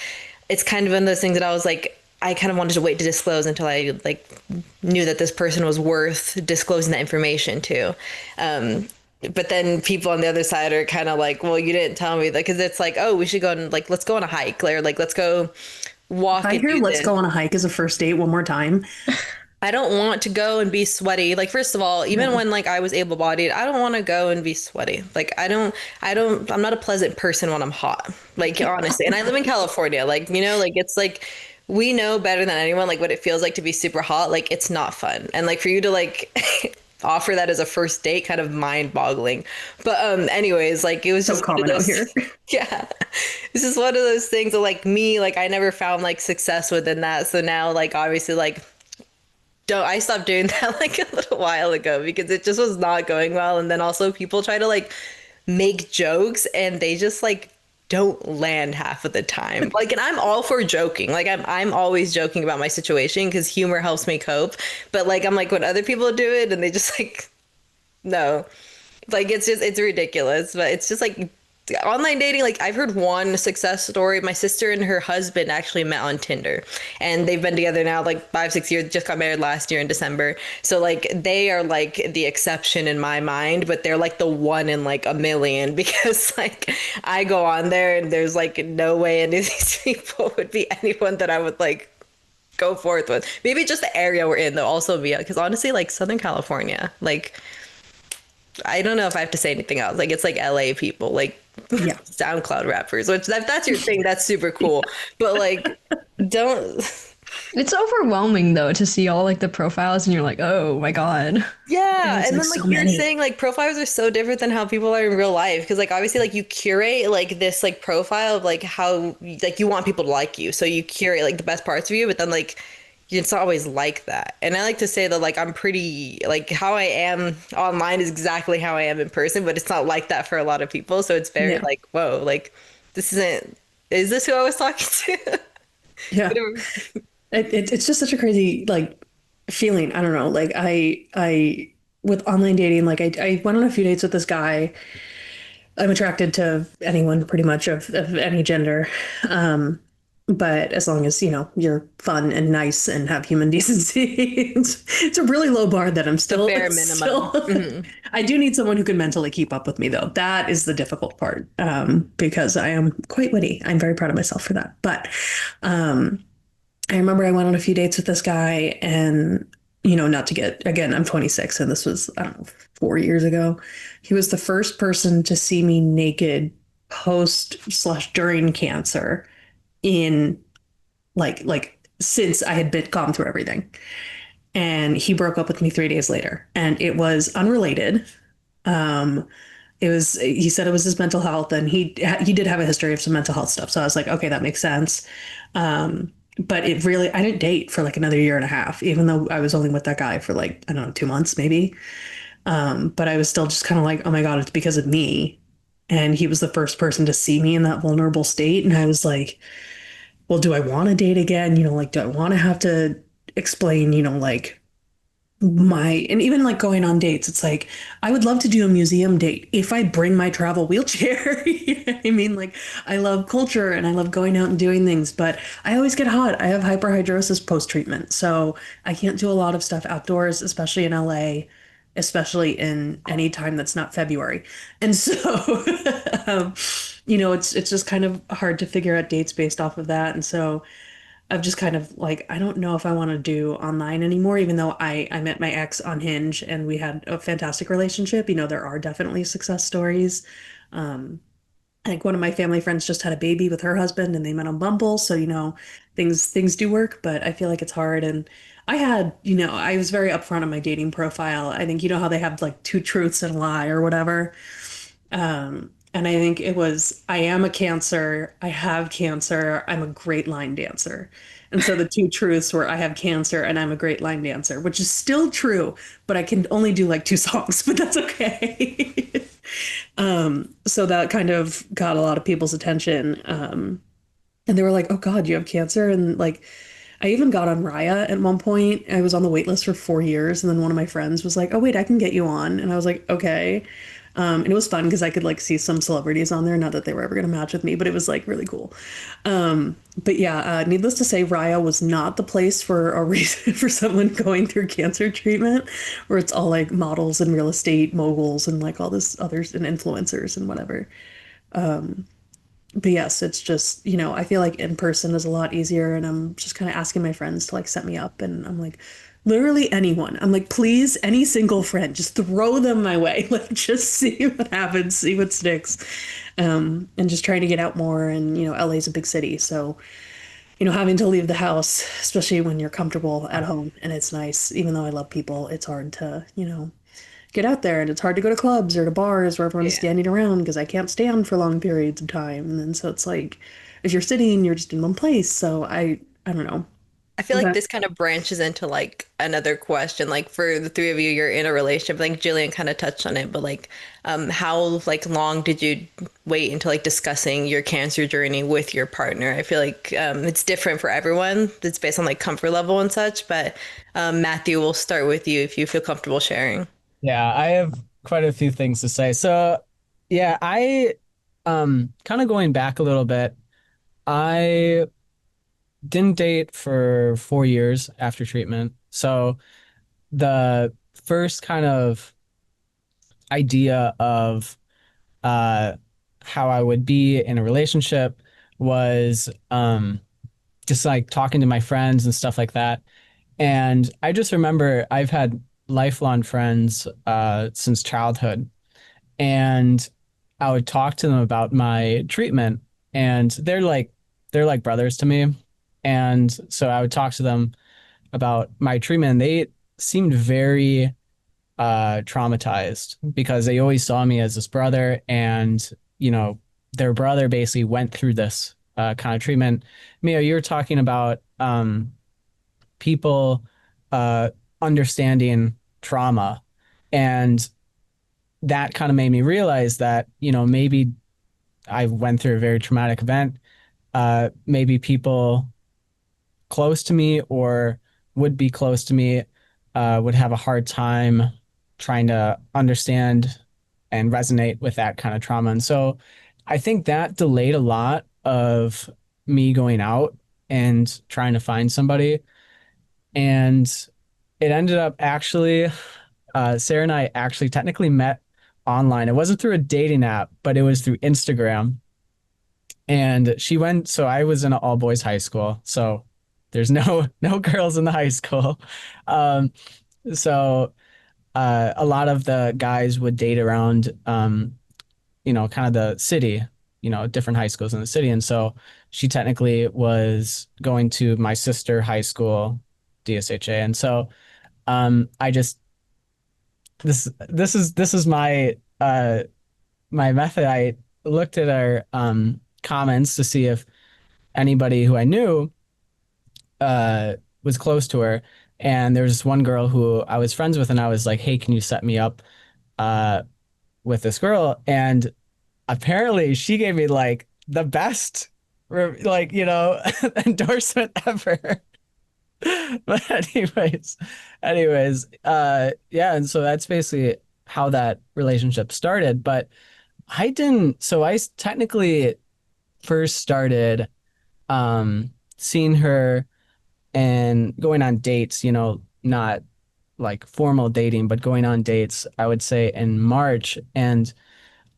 it's kind of one of those things that I was like I kind of wanted to wait to disclose until I like knew that this person was worth disclosing that information to. But then people on the other side are kind of like, well, you didn't tell me that, because it's like, oh, we should go and like let's go on a hike, or like let's go walk. I and hear do let's this. go on a hike as a first date one more time. I don't want to go and be sweaty. Like, first of all, even when like I was able-bodied, I don't want to go and be sweaty. Like, I'm not a pleasant person when I'm hot. Like, honestly. And I live in California. Like, you know, like it's like we know better than anyone like what it feels like to be super hot. Like, it's not fun. And like for you to like offer that as a first date, kind of mind-boggling. But anyways, like it was So just one of common out those here. yeah. This is one of those things that like me, like I never found like success within that. So now like obviously like don't I stopped doing that like a little while ago because it just was not going well. And then also people try to like make jokes and they just like don't land half of the time. Like, and I'm all for joking. Like, I'm always joking about my situation because humor helps me cope. But like, I'm like when other people do it and they just like no, like it's ridiculous. But it's just like online dating. Like I've heard one success story. My sister and her husband actually met on Tinder, and they've been together now like 5 6 years. Just got married last year in December. So like they are like the exception in my mind, but they're like the one in like a million because like I go on there and there's like no way any of these people would be anyone that I would like go forth with. Maybe just the area we're in, though, also be because honestly, like Southern California, like I don't know if I have to say anything else. Like it's like LA people, like Yeah. SoundCloud rappers, which if that's your thing, that's super cool. But like, don't. It's overwhelming though to see all like the profiles and you're like, oh my God. Yeah, There's and like then so like you're many. saying like profiles are so different than how people are in real life because like obviously like you curate like this like profile of like how like you want people to like you. So you curate like the best parts of you, but then like it's not always like that. And I like to say that like I'm pretty like how I am online is exactly how I am in person, but it's not like that for a lot of people. So it's very Yeah. like, whoa, like this isn't is this who I was talking to? Yeah. It's just such a crazy like feeling. I don't know. Like I with online dating, like I went on a few dates with this guy. I'm attracted to anyone pretty much of any gender. Um, but as long as, you're fun and nice and have human decency, it's a really low bar that I'm The still, bare it's minimum. still, I do need someone who can mentally keep up with me though. That is the difficult part. Because I am quite witty. I'm very proud of myself for that. But, um, I remember I went on a few dates with this guy and, not to get, again, I'm 26 and this was, I don't know, 4 years ago. He was the first person to see me naked post/during cancer in like since I had gone through everything. And he broke up with me 3 days later and it was unrelated. Um, he said it was his mental health and he did have a history of some mental health stuff. So I was like, okay, that makes sense. But I didn't date for like another year and a half, even though I was only with that guy for like, I don't know, 2 months maybe. But I was still just kind of like, oh my God, it's because of me. And he was the first person to see me in that vulnerable state. And I was like, well, do I want to date again? Like, do I want to have to explain, like and even like going on dates, it's like I would love to do a museum date if I bring my travel wheelchair. You know what I mean? Like I love culture and I love going out and doing things, but I always get hot. I have hyperhidrosis post-treatment, so I can't do a lot of stuff outdoors, especially in LA, especially in any time that's not February. And so, um, it's just kind of hard to figure out dates based off of that. And so I've just kind of like, I don't know if I want to do online anymore, even though I met my ex on Hinge and we had a fantastic relationship. There are definitely success stories. Um, I think one of my family friends just had a baby with her husband and they met on Bumble. So, things do work, but I feel like it's hard. And I was very upfront on my dating profile. I think, how they have like two truths and a lie or whatever. And I think it was, I am a Cancer, I have cancer, I'm a great line dancer. And so the two truths were I have cancer and I'm a great line dancer, which is still true, but I can only do like two songs, but that's okay. So that kind of got a lot of people's attention. And they were like, oh God, you have cancer. And like, I even got on Raya at one point. I was on the wait list for 4 years. And then one of my friends was like, oh, wait, I can get you on. And I was like, okay. And it was fun because I could like see some celebrities on there. Not that they were ever going to match with me, but it was like really cool. But yeah, needless to say, Raya was not the place for a reason for someone going through cancer treatment, where it's all like models and real estate moguls and like all this others and influencers and whatever. But yes, it's just, I feel like in person is a lot easier. And I'm just kind of asking my friends to like set me up. And I'm like, literally anyone. I'm like, please, any single friend, just throw them my way. Like, just see what happens, see what sticks. And just trying to get out more. And, LA's a big city. So, having to leave the house, especially when you're comfortable at home and it's nice, even though I love people, it's hard to, get out there, and it's hard to go to clubs or to bars where everyone's Yeah. standing around because I can't stand for long periods of time. And so it's like if you're sitting, you're just in one place. So I don't know. I feel like That this kind of branches into like another question. Like for the three of you, you're in a relationship. Like Jillian kind of touched on it, but like, how like long did you wait until like discussing your cancer journey with your partner? I feel like it's different for everyone. It's based on like comfort level and such. But Matthew, we'll start with you if you feel comfortable sharing. Yeah, I have quite a few things to say. So, yeah, I kind of going back a little bit, I didn't date for 4 years after treatment. So, the first kind of idea of uh how I would be in a relationship was just like talking to my friends and stuff like that. And I just remember I've had lifelong friends since childhood, and I would talk to them about my treatment, and they're like brothers to me. And so I would talk to them about my treatment. And they seemed very traumatized because they always saw me as this brother, and you know their brother basically went through this kind of treatment. Mia, you're talking about people uh, understanding trauma, and that kind of made me realize that maybe I went through a very traumatic event. Maybe people close to me or would be close to me would have a hard time trying to understand and resonate with that kind of trauma. And so I think that delayed a lot of me going out and trying to find somebody. And it ended up actually, Sarah and I actually technically met online. It wasn't through a dating app, but it was through Instagram. And she went, so I was in an all boys high school. So there's no girls in the high school. Um, so a lot of the guys would date around kind of the city, different high schools in the city. And so she technically was going to my sister high school, DSHA. And so I just this is my method. I looked at our comments to see if anybody who I knew was close to her. And there was this one girl who I was friends with, and I was like, "Hey, can you set me up uh, with this girl?" And apparently, she gave me like the best, endorsement ever. But yeah. And so that's basically how that relationship started. But I didn't. So technically first started seeing her and going on dates, not like formal dating, but going on dates, I would say in March. And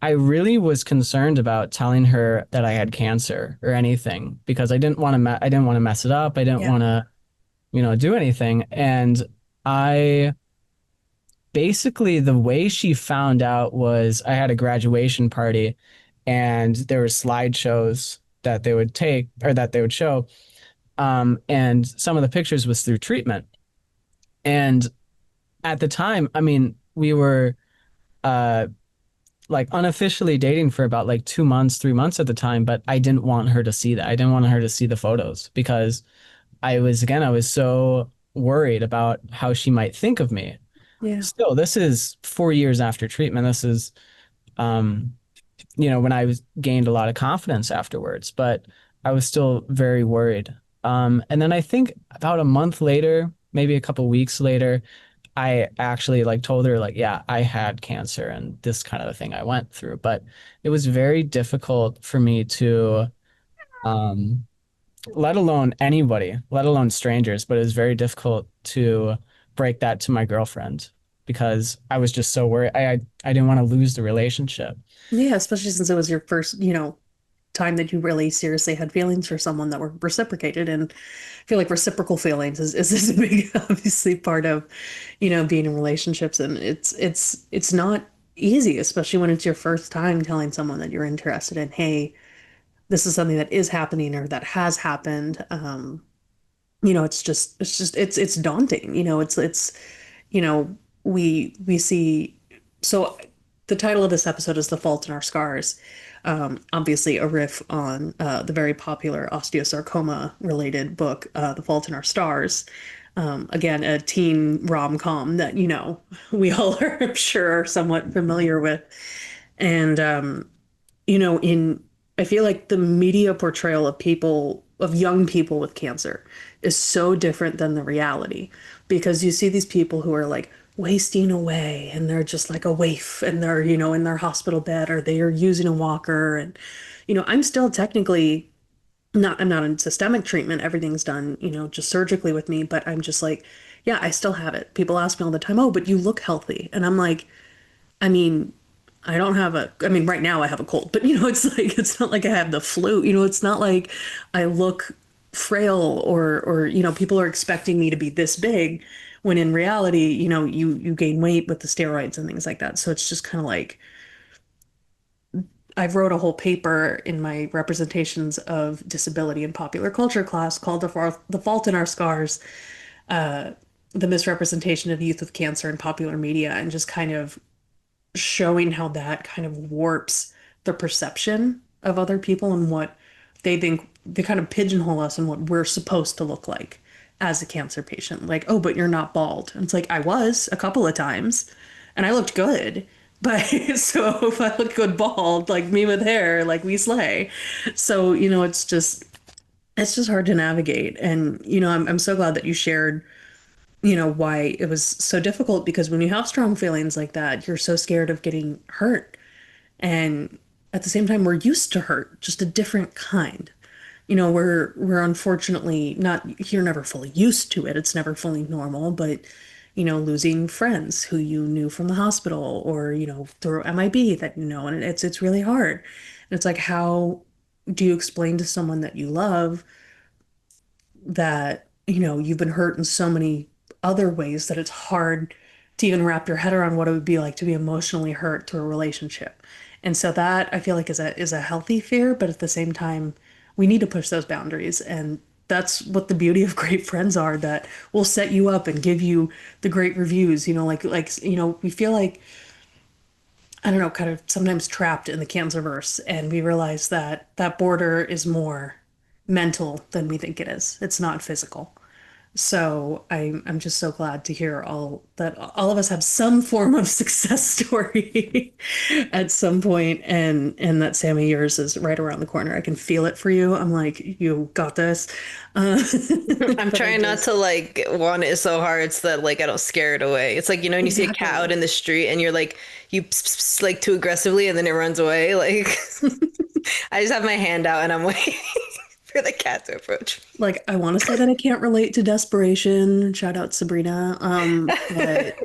I really was concerned about telling her that I had cancer or anything because I didn't want to mess it up. I didn't yeah. want to, do anything. And I basically, the way she found out was I had a graduation party, and there were slideshows that they would take or that they would show. And some of the pictures was through treatment. And at the time, I mean, we were uh like unofficially dating for about like 2 months, 3 months at the time, but I didn't want her to see that. I didn't want her to see the photos because I was so worried about how she might think of me. Yeah. Still, this is 4 years after treatment. This is um, when I was gained a lot of confidence afterwards, but I was still very worried. And then I think about a month later, maybe a couple weeks later, I actually like told her like, yeah, I had cancer and this kind of a thing I went through. But it was very difficult for me to, um, let alone anybody, let alone strangers, but it was very difficult to break that to my girlfriend because I was just so worried. I didn't want to lose the relationship. Yeah, especially since it was your first, time that you really seriously had feelings for someone that were reciprocated. And I feel like reciprocal feelings is a big, obviously, part of, being in relationships. And it's not easy, especially when it's your first time telling someone that you're interested in, hey, this is something that is happening or that has happened. It's daunting. You know, we see So the title of this episode is The Fault in Our Scars. Obviously, a riff on the very popular osteosarcoma related book, The Fault in Our Stars. Again, a teen rom-com that, we all are, I'm sure, are somewhat familiar with. And, I feel like the media portrayal of young people with cancer is so different than the reality because you see these people who are like wasting away and they're just like a waif and they're, in their hospital bed or they are using a walker. And, I'm still technically I'm not in systemic treatment. Everything's done, just surgically with me, but I'm just like, yeah, I still have it. People ask me all the time, oh, but you look healthy. And I'm like, I mean, I mean, right now I have a cold, but it's like, it's not like I have the flu, it's not like I look frail or, people are expecting me to be this big when in reality, you gain weight with the steroids and things like that. So it's just kind of like, I wrote a whole paper in my representations of disability in popular culture class called The Fault in Our Scars, uh, the misrepresentation of youth with cancer in popular media, and just kind of showing how that kind of warps the perception of other people and what they think they kind of pigeonhole us and what we're supposed to look like as a cancer patient. Like, oh, but you're not bald. And it's like, I was a couple of times and I looked good. But so if I look good bald, like me with hair, like we slay. So, it's just hard to navigate. And, I'm so glad that you shared why it was so difficult because when you have strong feelings like that, you're so scared of getting hurt. And at the same time, we're used to hurt, just a different kind. We're unfortunately not, you're never fully used to it. It's never fully normal, but losing friends who you knew from the hospital or, through MIB that and it's really hard. And it's like, how do you explain to someone that you love that, you've been hurt in so many other ways that it's hard to even wrap your head around what it would be like to be emotionally hurt through a relationship. And so that I feel like is a healthy fear, but at the same time, we need to push those boundaries. And that's what the beauty of great friends are that will set you up and give you the great reviews, we feel like I don't know, kind of sometimes trapped in the cancerverse, and we realize that that border is more mental than we think it is. It's not physical. So I'm just so glad to hear all of us have some form of success story at some point, and that Sammy, yours is right around the corner. I can feel it for you. I'm like, you got this. Uh, I'm but I trying not to just like want it so hard so that like I don't scare it away. It's like, when you see a cat out exactly. in the street and you're like, you like too aggressively and then it runs away. Like, I just have my hand out and I'm waiting for the cat to approach Like I want to say that I can't relate to desperation. Shout out Sabrina. But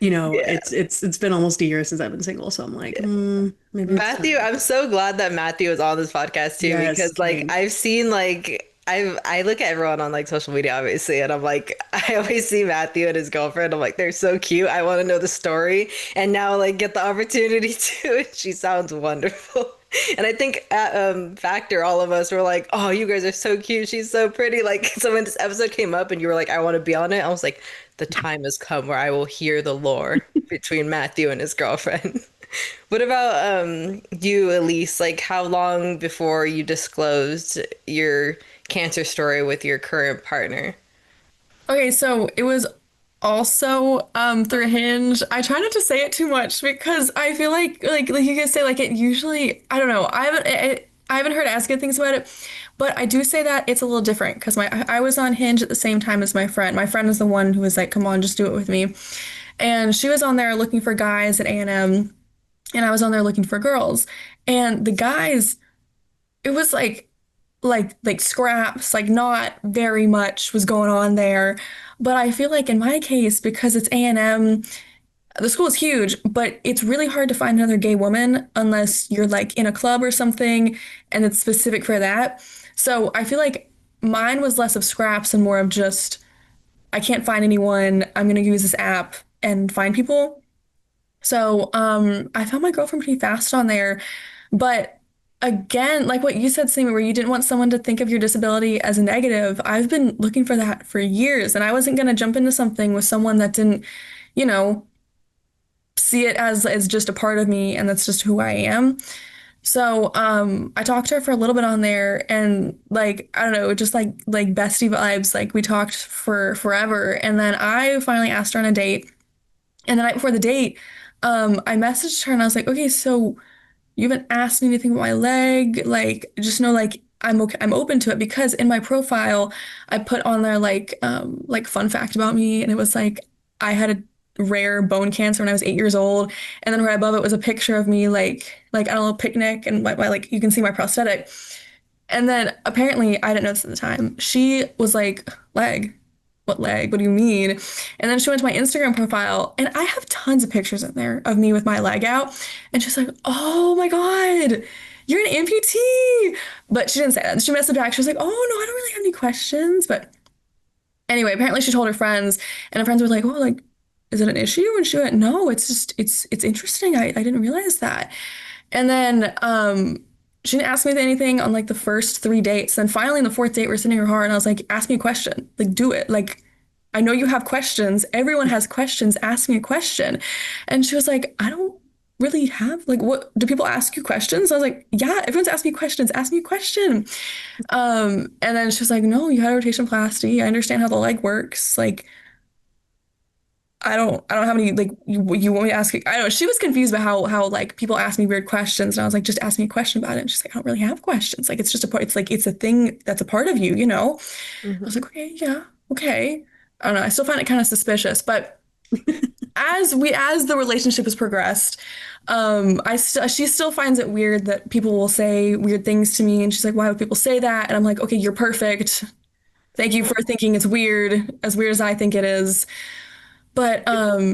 me. Yeah. it's been almost a year since I've been single, so I'm like, maybe it's Matthew, time. I'm so glad that Matthew is on this podcast too, Yes, because like King. I've seen like I look at everyone on like social media obviously, and I'm like I always see Matthew and his girlfriend. I'm like they're so cute. I want to know the story, and now like get the opportunity to. And she sounds wonderful. And I think at Factor, all of us were like, "Oh, you guys are so cute. She's so pretty." Like, so when this episode came up, and you were like, "I want to be on it," I was like, "The time has come where I will hear the lore between Matthew and his girlfriend." What about you, Elise? Like, how long before you disclosed your cancer story with your current partner? Okay, so it was also through Hinge. I try not to say it too much because I feel like you guys say like it usually I don't know. I haven't heard as good things about it, but I do say that it's a little different because I was on Hinge at the same time as my friend. My friend is the one who was like, "Come on, just do it with me." And she was on there looking for guys at A&M, and I was on there looking for girls. And the guys, it was like scraps, like not very much was going on there. But I feel like in my case, because it's A&M, the school is huge, but it's really hard to find another gay woman unless you're like in a club or something and it's specific for that. So I feel like mine was less of scraps and more of just, I can't find anyone. I'm gonna use this app and find people. So, I found my girlfriend pretty fast on there, but again, like what you said, Sammy, where you didn't want someone to think of your disability as a negative, I've been looking for that for years, and I wasn't going to jump into something with someone that didn't, you know, see it as just a part of me, and that's just who I am. So, I talked to her for a little bit on there, and like I don't know, just like bestie vibes. Like we talked for forever, and then I finally asked her on a date. And the night before the date, I messaged her and I was like, okay, so you haven't asked me anything about my leg. Like, just know like I'm okay, I'm open to it because in my profile I put on there like fun fact about me, and it was like I had a rare bone cancer when I was 8 years old, and then right above it was a picture of me like on a little picnic, and my like you can see my prosthetic. And then apparently I didn't know this at the time. She was like, leg. What leg? What do you mean? And then she went to my Instagram profile, and I have tons of pictures in there of me with my leg out. And she's like, oh my God, you're an amputee. But she didn't say that. She messaged back. She was like, oh no, I don't really have any questions. But anyway, apparently she told her friends, and her friends were like, oh, like, is it an issue? And she went, no, it's just, it's interesting. I didn't realize that. And then she didn't ask me anything on like the first 3 dates. Then finally, in the fourth date, we're sitting in her car, and I was like, ask me a question. Like, do it. Like, I know you have questions. Everyone has questions. Ask me a question. And she was like, I don't really have, like, what do people ask you questions? I was like, yeah, everyone's asking me questions. Ask me a question. And then she was like, no, you had a rotationoplasty. I understand how the leg works. Like, I don't have any like you want me to ask. I don't know. She was confused about how like people ask me weird questions, and I was like, just ask me a question about it. And she's like, I don't really have questions. Like it's just a part. It's like it's a thing that's a part of you, you know. I was Hmm. like, okay, yeah, okay. I don't know. I still find it kind of suspicious, but as the relationship has progressed, she still finds it weird that people will say weird things to me, and she's like, why would people say that? And I'm like, okay, you're perfect. Thank you for thinking it's weird as I think it is. But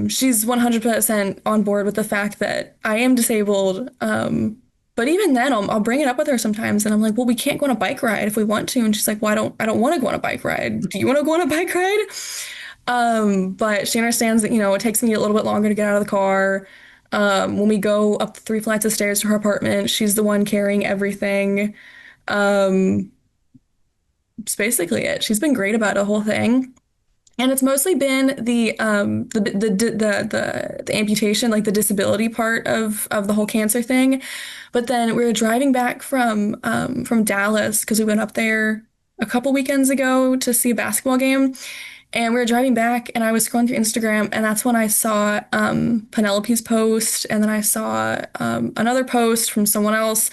she's 100% on board with the fact that I am disabled. But even then, I'll bring it up with her sometimes, and I'm like, "Well, we can't go on a bike ride if we want to." And she's like, "Well, I don't want to go on a bike ride. Do you want to go on a bike ride?" But she understands that, it takes me a little bit longer to get out of the car. When we go up the 3 flights of stairs to her apartment, she's the one carrying everything. Um, it's basically it. She's been great about the whole thing. And it's mostly been the amputation, like the disability part of the whole cancer thing. But then we were driving back from Dallas because we went up there a couple weekends ago to see a basketball game. And we were driving back, and I was scrolling through Instagram, and that's when I saw Penelope's post, and then I saw another post from someone else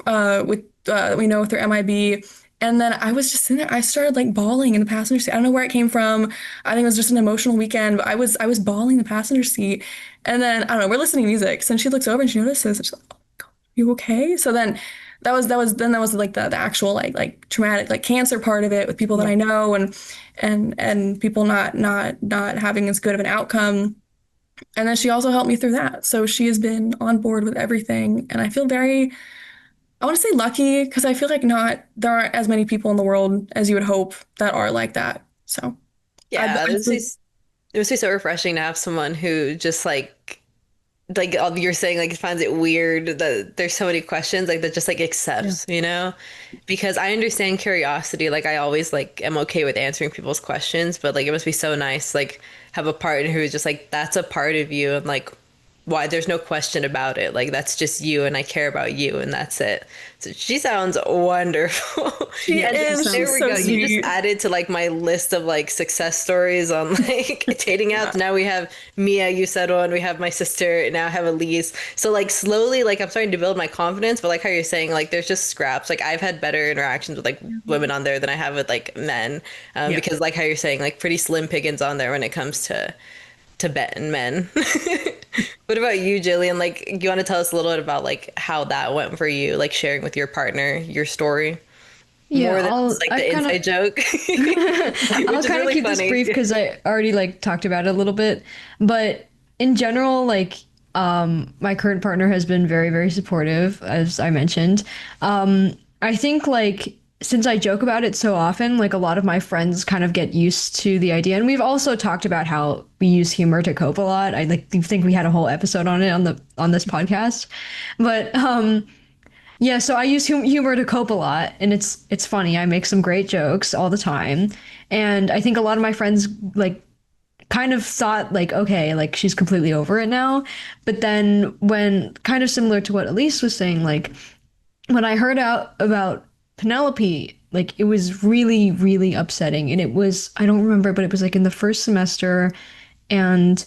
with that we know with their MIB. And then I was just sitting there. I started like bawling in the passenger seat. I don't know where it came from. I think it was just an emotional weekend, but I was bawling in the passenger seat. And then I don't know, we're listening to music. So then she looks over and she notices, and she's like, "Oh my God, you okay?" So then that was like the actual like traumatic like cancer part of it with people that Yeah. I know, and people not having as good of an outcome. And then she also helped me through that. So she has been on board with everything, and I feel very, I want to say lucky, because I feel like not there aren't as many people in the world as you would hope that are like that. So Yeah, I it was so refreshing to have someone who just like you're saying, like finds it weird that there's so many questions, like that just like Yeah. accepts, because I understand curiosity. Like I always like am okay with answering people's questions, but like it must be so nice like have a partner who's just like that's a part of you, and like why there's no question about it. Like that's just you, and I care about you, and that's it. So she sounds wonderful. she Yeah, she is, There she's sounds we so go. You just sweet. added to like my list of like success stories on like dating apps. Now we have Mia, you said one, we have my sister, now I have Elise. So like slowly, like I'm starting to build my confidence, but like how you're saying, like there's just scraps. Like I've had better interactions with like women on there than I have with like men. Yeah. Because like how you're saying, like pretty slim pickings on there when it comes to men. What about you, Jillian? Like, you want to tell us a little bit about like how that went for you, like sharing with your partner your story, Yeah, more than just like I the kind of inside joke, I'll which is kind of really keep this funny. brief because I already like talked about it a little bit. But in general, like my current partner has been very, very supportive, as I mentioned. I think like since I joke about it so often, like a lot of my friends kind of get used to the idea. And we've also talked about how we use humor to cope a lot. I like think we had a whole episode on it on this podcast. But yeah, so I use humor to cope a lot, and it's funny. I make some great jokes all the time, and I think a lot of my friends like kind of thought like, okay, like she's completely over it now. But then when kind of similar to what Elise was saying, like when I heard out about Penelope, like it was really, really upsetting. And it was, I don't remember, but it was like in the first semester. And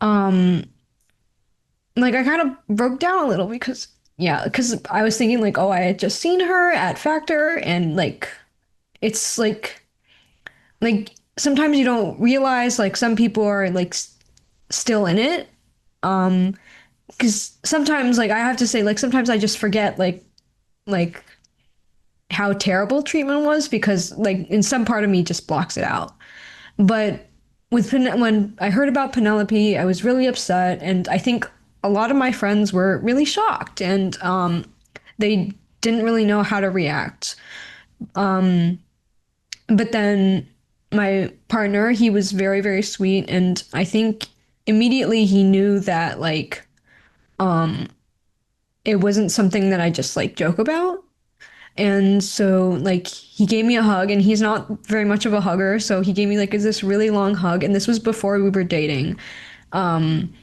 um like I kind of broke down a little because yeah, because I was thinking like, oh, I had just seen her at Factor and like it's like sometimes you don't realize like some people are like still in it. Um because sometimes like I have to say like sometimes I just forget like how terrible treatment was because like in some part of me just blocks it out. But when I heard about Penelope, I was really upset, and I think a lot of my friends were really shocked, and they didn't really know how to react. Um, but then my partner, he was very, very sweet, and I think immediately he knew that like um, it wasn't something that I just like joke about. And so like he gave me a hug and he's not very much of a hugger, so he gave me like this really long hug and this was before we were dating. Um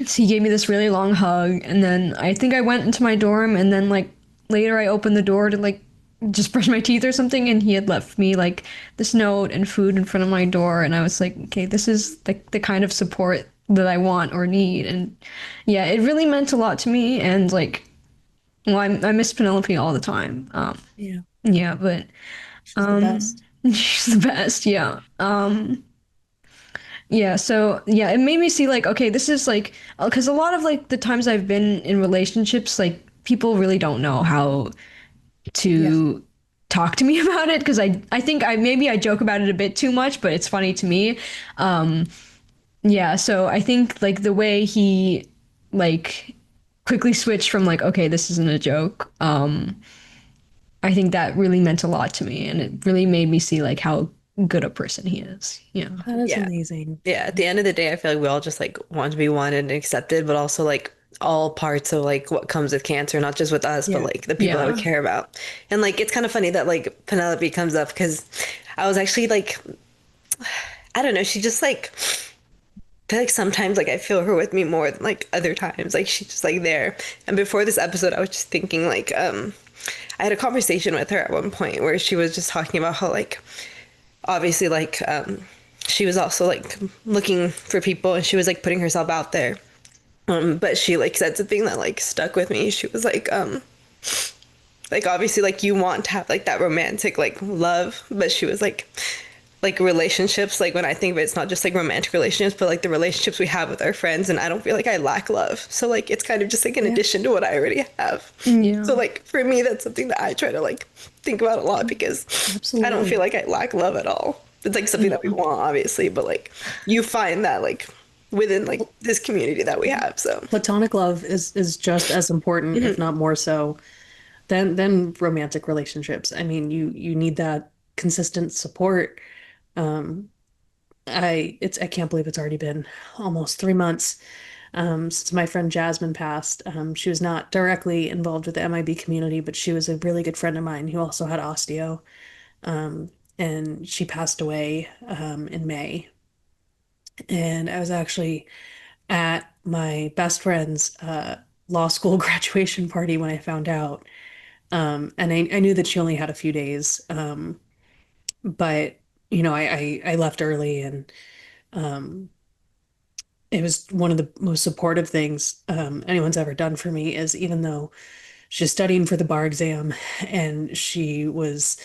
so he gave me this really long hug and then I think I went into my dorm and then like later I opened the door to like just brush my teeth or something and he had left me like this note and food in front of my door and I was like, okay, this is the kind of support that I want or need. And yeah, it really meant a lot to me and like well, I miss Penelope all the time. Yeah, Yeah, but she's the best. she's the best. Yeah. Yeah. So yeah, it made me see like, okay, this is like, because a lot of like the times I've been in relationships, like people really don't know how Yeah. to talk to me about it because I think I maybe I joke about it a bit too much, but it's funny to me. Um, yeah. So I think like the way he like quickly switched from like, okay, this isn't a joke. I think that really meant a lot to me and it really made me see like how good a person he is. Yeah. That is Yeah. amazing. Yeah, at the end of the day, I feel like we all just like want to be wanted and accepted, but also like all parts of like what comes with cancer, not just with us, but Yeah. like the people that we Yeah. care about. And like it's kind of funny that like Penelope comes up because I was actually like, I don't know, she just like I feel like sometimes like I feel her with me more than like other times. Like she's just like there. And before this episode, I was just thinking like I had a conversation with her at one point where she was just talking about how like obviously like she was also like looking for people and she was like putting herself out there. But she like said something that like stuck with me. She was like obviously like you want to have like that romantic like love, but she was like relationships, like when I think of it, it's not just like romantic relationships, but like the relationships we have with our friends, and I don't feel like I lack love. So like it's kind of just like an Yeah. addition to what I already have. Yeah. So like for me, that's something that I try to like think about a lot because I don't Absolutely. feel like I lack love at all. It's like something that we want, obviously, but like you find that like within like this community that we have. So Platonic love is just as important, if not more so, than romantic relationships. I mean, you need that consistent support. Um, I can't believe it's already been almost 3 months since my friend Jasmine passed. She was not directly involved with the MIB community, but she was a really good friend of mine who also had osteo. Um, and she passed away in May. And I was actually at my best friend's law school graduation party when I found out. And I knew that she only had a few days. But I left early and um, it was one of the most supportive things anyone's ever done for me is even though she's studying for the bar exam and she was,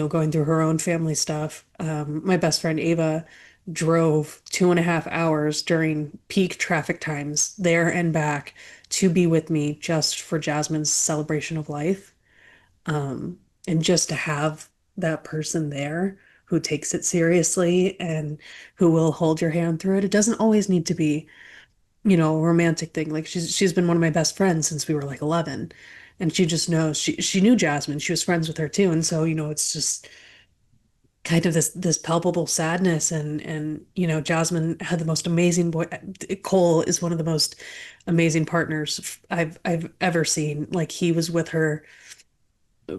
going through her own family stuff. My best friend Ava drove 2.5 hours during peak traffic times there and back to be with me just for Jasmine's celebration of life. Um, and just to have that person there who takes it seriously and who will hold your hand through it. It doesn't always need to be, a romantic thing. Like she's been one of my best friends since we were like 11. And she just knows she knew Jasmine. She was friends with her too. And so, it's just kind of this palpable sadness and Jasmine had the most amazing boy. Cole is one of the most amazing partners I've ever seen. Like he was with her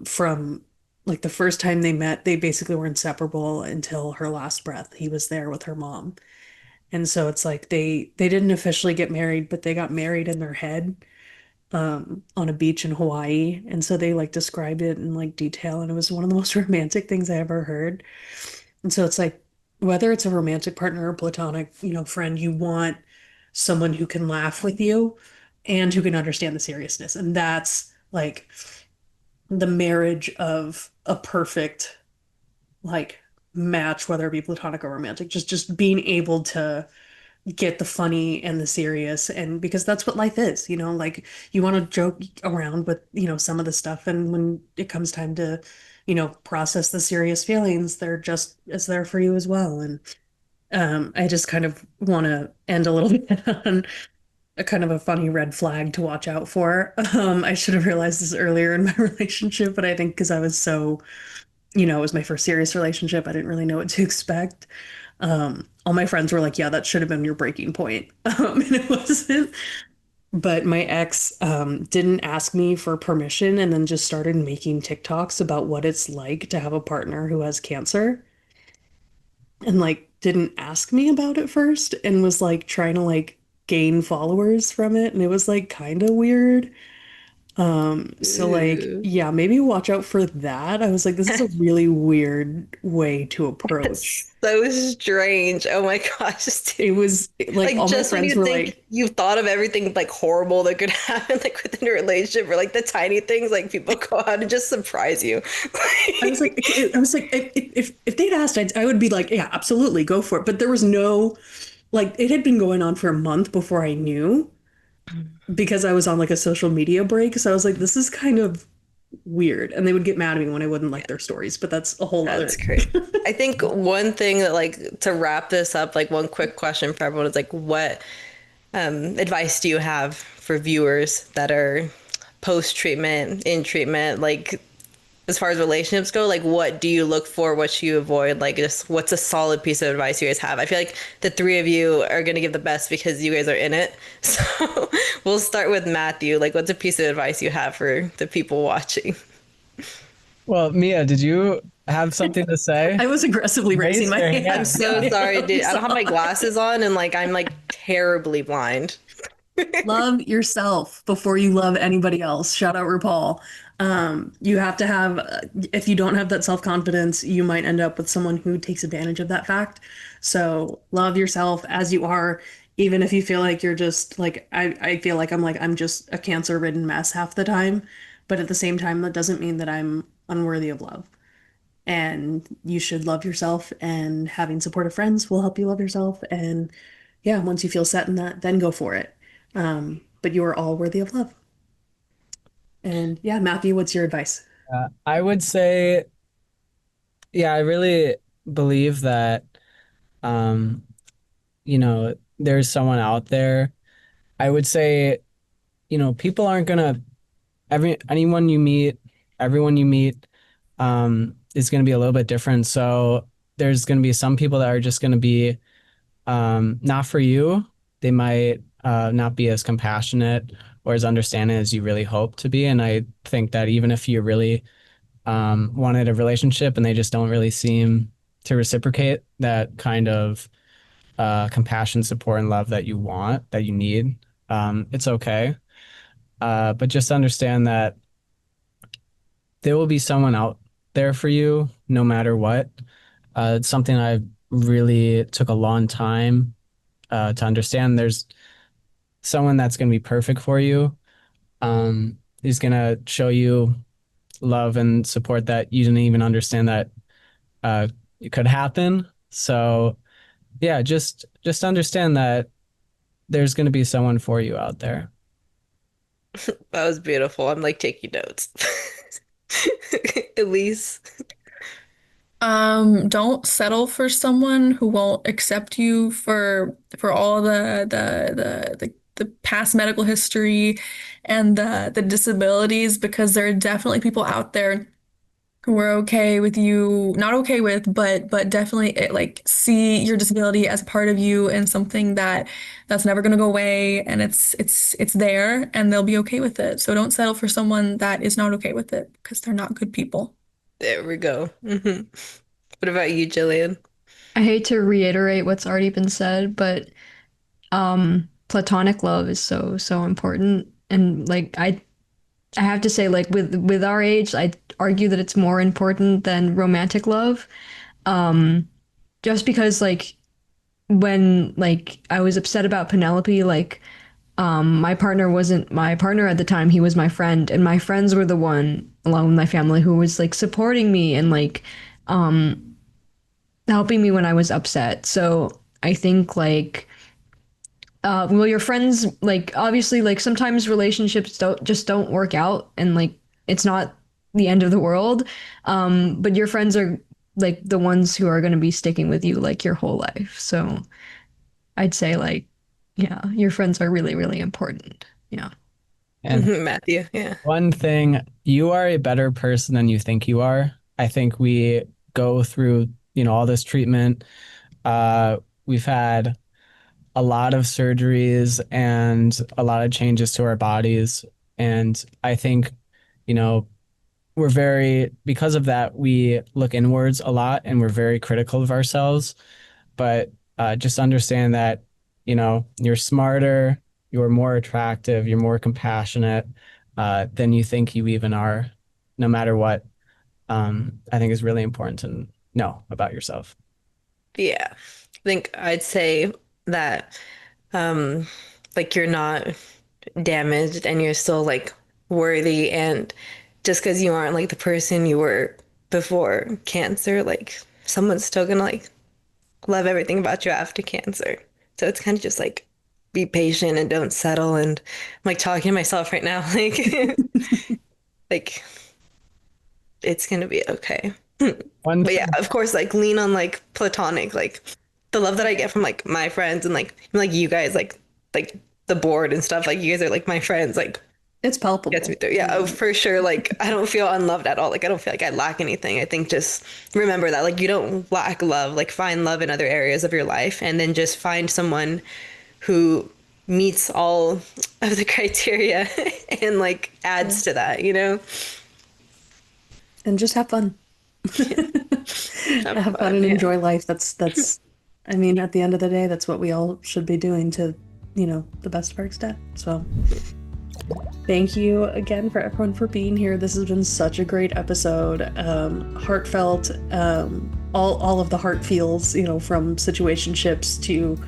from like the first time they met, they basically were inseparable until her last breath. He was there with her mom. And so it's like they didn't officially get married, but they got married in their head on a beach in Hawaii. And so they like described it in like detail, and it was one of the most romantic things I ever heard. And so it's like whether it's a romantic partner or platonic, friend, you want someone who can laugh with you and who can understand the seriousness. And that's like the marriage of a perfect like match, whether it be platonic or romantic, just being able to get the funny and the serious. And because that's what life is, like you want to joke around with some of the stuff, and when it comes time to process the serious feelings, they're just as there for you as well. And I just kind of want to end a little bit on a kind of a funny red flag to watch out for. I should have realized this earlier in my relationship, but I think because I was so, it was my first serious relationship, I didn't really know what to expect. All my friends were like, yeah, that should have been your breaking point. And it wasn't. But my ex didn't ask me for permission and then just started making TikToks about what it's like to have a partner who has cancer, and like didn't ask me about it first and was like trying to like gain followers from it. And it was like kind of weird. So like, Ooh. yeah, maybe watch out for that. I was like, this is a really weird way to approach. That's so strange. Oh my gosh, dude. It was like Like all my just when friends you were think like, you've thought of everything like horrible that could happen like within a relationship or like the tiny things like people go out and just surprise you. I was like, if they'd asked, I would be like, yeah, absolutely, go for it. But there was no, like, it had been going on for a month before I knew, because I was on like a social media break. So I was like, this is kind of weird. And they would get mad at me when I wouldn't like their stories, but that's a whole other. That's great. I think one thing that like to wrap this up, like one quick question for everyone is like what advice do you have for viewers that are post treatment, in treatment, like as far as relationships go, like what do you look for? What should you avoid? Like just what's a solid piece of advice you guys have? I feel like the three of you are going to give the best because you guys are in it. So we'll start with Matthew. Like what's a piece of advice you have for the people watching? Well, Mia, did you have something to say? I was aggressively raising Raise my your hand. I'm hand. so Yeah. sorry, dude. I don't have my Sorry. glasses on and like I'm like terribly blind. Love yourself before you love anybody else. Shout out RuPaul. You have to have, if you don't have that self-confidence, you might end up with someone who takes advantage of that fact. So love yourself as you are, even if you feel like you're just like, I feel like I'm just a cancer-ridden mess half the time. But at the same time, that doesn't mean that I'm unworthy of love. And you should love yourself, and having supportive friends will help you love yourself. And yeah, once you feel set in that, then go for it. But you are all worthy of love. And yeah, Matthew, what's your advice? I would say, yeah, I really believe that, um, there's someone out there. I would say, people aren't gonna, anyone you meet, everyone you meet, is gonna be a little bit different. So there's gonna be some people that are just gonna be, not for you. They might, not be as compassionate or as understanding as you really hope to be. And I think that even if you really wanted a relationship and they just don't really seem to reciprocate that kind of compassion, support, and love that you want, that you need, it's okay. But just understand that there will be someone out there for you no matter what. It's something I really took a long time to understand. There's someone that's going to be perfect for you, who's going to show you love and support that you didn't even understand that it could happen. So yeah, just understand that there's going to be someone for you out there. That was beautiful. I'm like taking notes. Elise. Don't settle for someone who won't accept you for all the past medical history and the disabilities, because there are definitely people out there who are okay with you, not okay with, but definitely like see your disability as part of you and something that's never going to go away, and it's there and they'll be okay with it. So don't settle for someone that is not okay with it because they're not good people. There we go. What about you, Gillian? I hate to reiterate what's already been said, but platonic love is so important. And like I have to say, like with our age, I argue that it's more important than romantic love. Just because like when like I was upset about Penelope, like my partner wasn't my partner at the time, he was my friend, and my friends were the one along with my family who was like supporting me and like helping me when I was upset. So I think like well, your friends, like obviously like sometimes relationships don't work out, and like it's not the end of the world. But your friends are like the ones who are going to be sticking with you like your whole life. So I'd say like yeah, your friends are really really important. Yeah. And Matthew, yeah. one thing, you are a better person than you think you are. I think we go through, all this treatment. We've had a lot of surgeries and a lot of changes to our bodies. And I think, you know, because of that, we look inwards a lot and we're very critical of ourselves. But just understand that, you're smarter, you're more attractive, you're more compassionate than you think you even are, no matter what. I think is really important to know about yourself. Yeah. I think I'd say that um like you're not damaged and you're still like worthy, and just because you aren't like the person you were before cancer, like someone's still gonna like love everything about you after cancer. So it's kind of just like be patient and don't settle, and I'm like talking to myself right now like like it's gonna be okay. One But yeah, thing, of course, like lean on like platonic, like the love that I get from like my friends and like you guys, like the board and stuff. Like you guys are like my friends, like It's gets me palpable. through. Yeah, oh, for sure. Like I don't feel unloved at all. Like I don't feel like I lack anything. I think just remember that like you don't lack love. Like find love in other areas of your life, and then just find someone who meets all of the criteria and like Yeah. adds to that. And just have fun. Have Have fun fun. and Yeah. enjoy life. That's I mean, at the end of the day, that's what we all should be doing to, the best of our extent. So thank you again for everyone for being here. This has been such a great episode. Heartfelt, all of the heart feels, from situationships to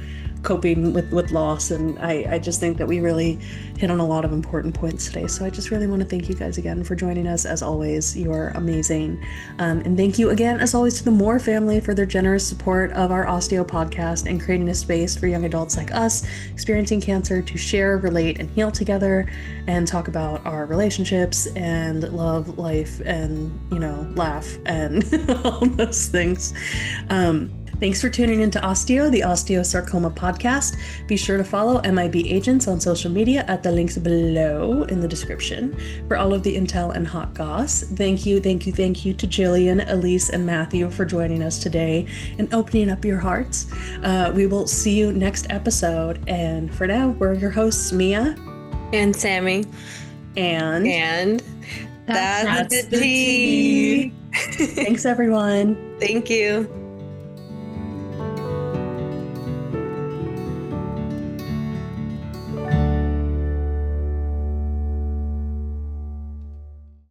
coping with loss. And I just think that we really hit on a lot of important points today. So I just really want to thank you guys again for joining us. As always, you are amazing. And thank you again, as always, to the Moore family for their generous support of our Osteo podcast and creating a space for young adults like us experiencing cancer to share, relate, and heal together and talk about our relationships and love, life, and, laugh and all those things. Thanks for tuning into OsteAo, the Osteosarcoma podcast. Be sure to follow MIB Agents on social media at the links below in the description for all of the intel and hot goss. Thank you to Gillian, Elise, and Matthew for joining us today and opening up your hearts. We will see you next episode. And for now, we're your hosts, Mia And Sammy. and That's That's the tea. Thanks, everyone. Thank you.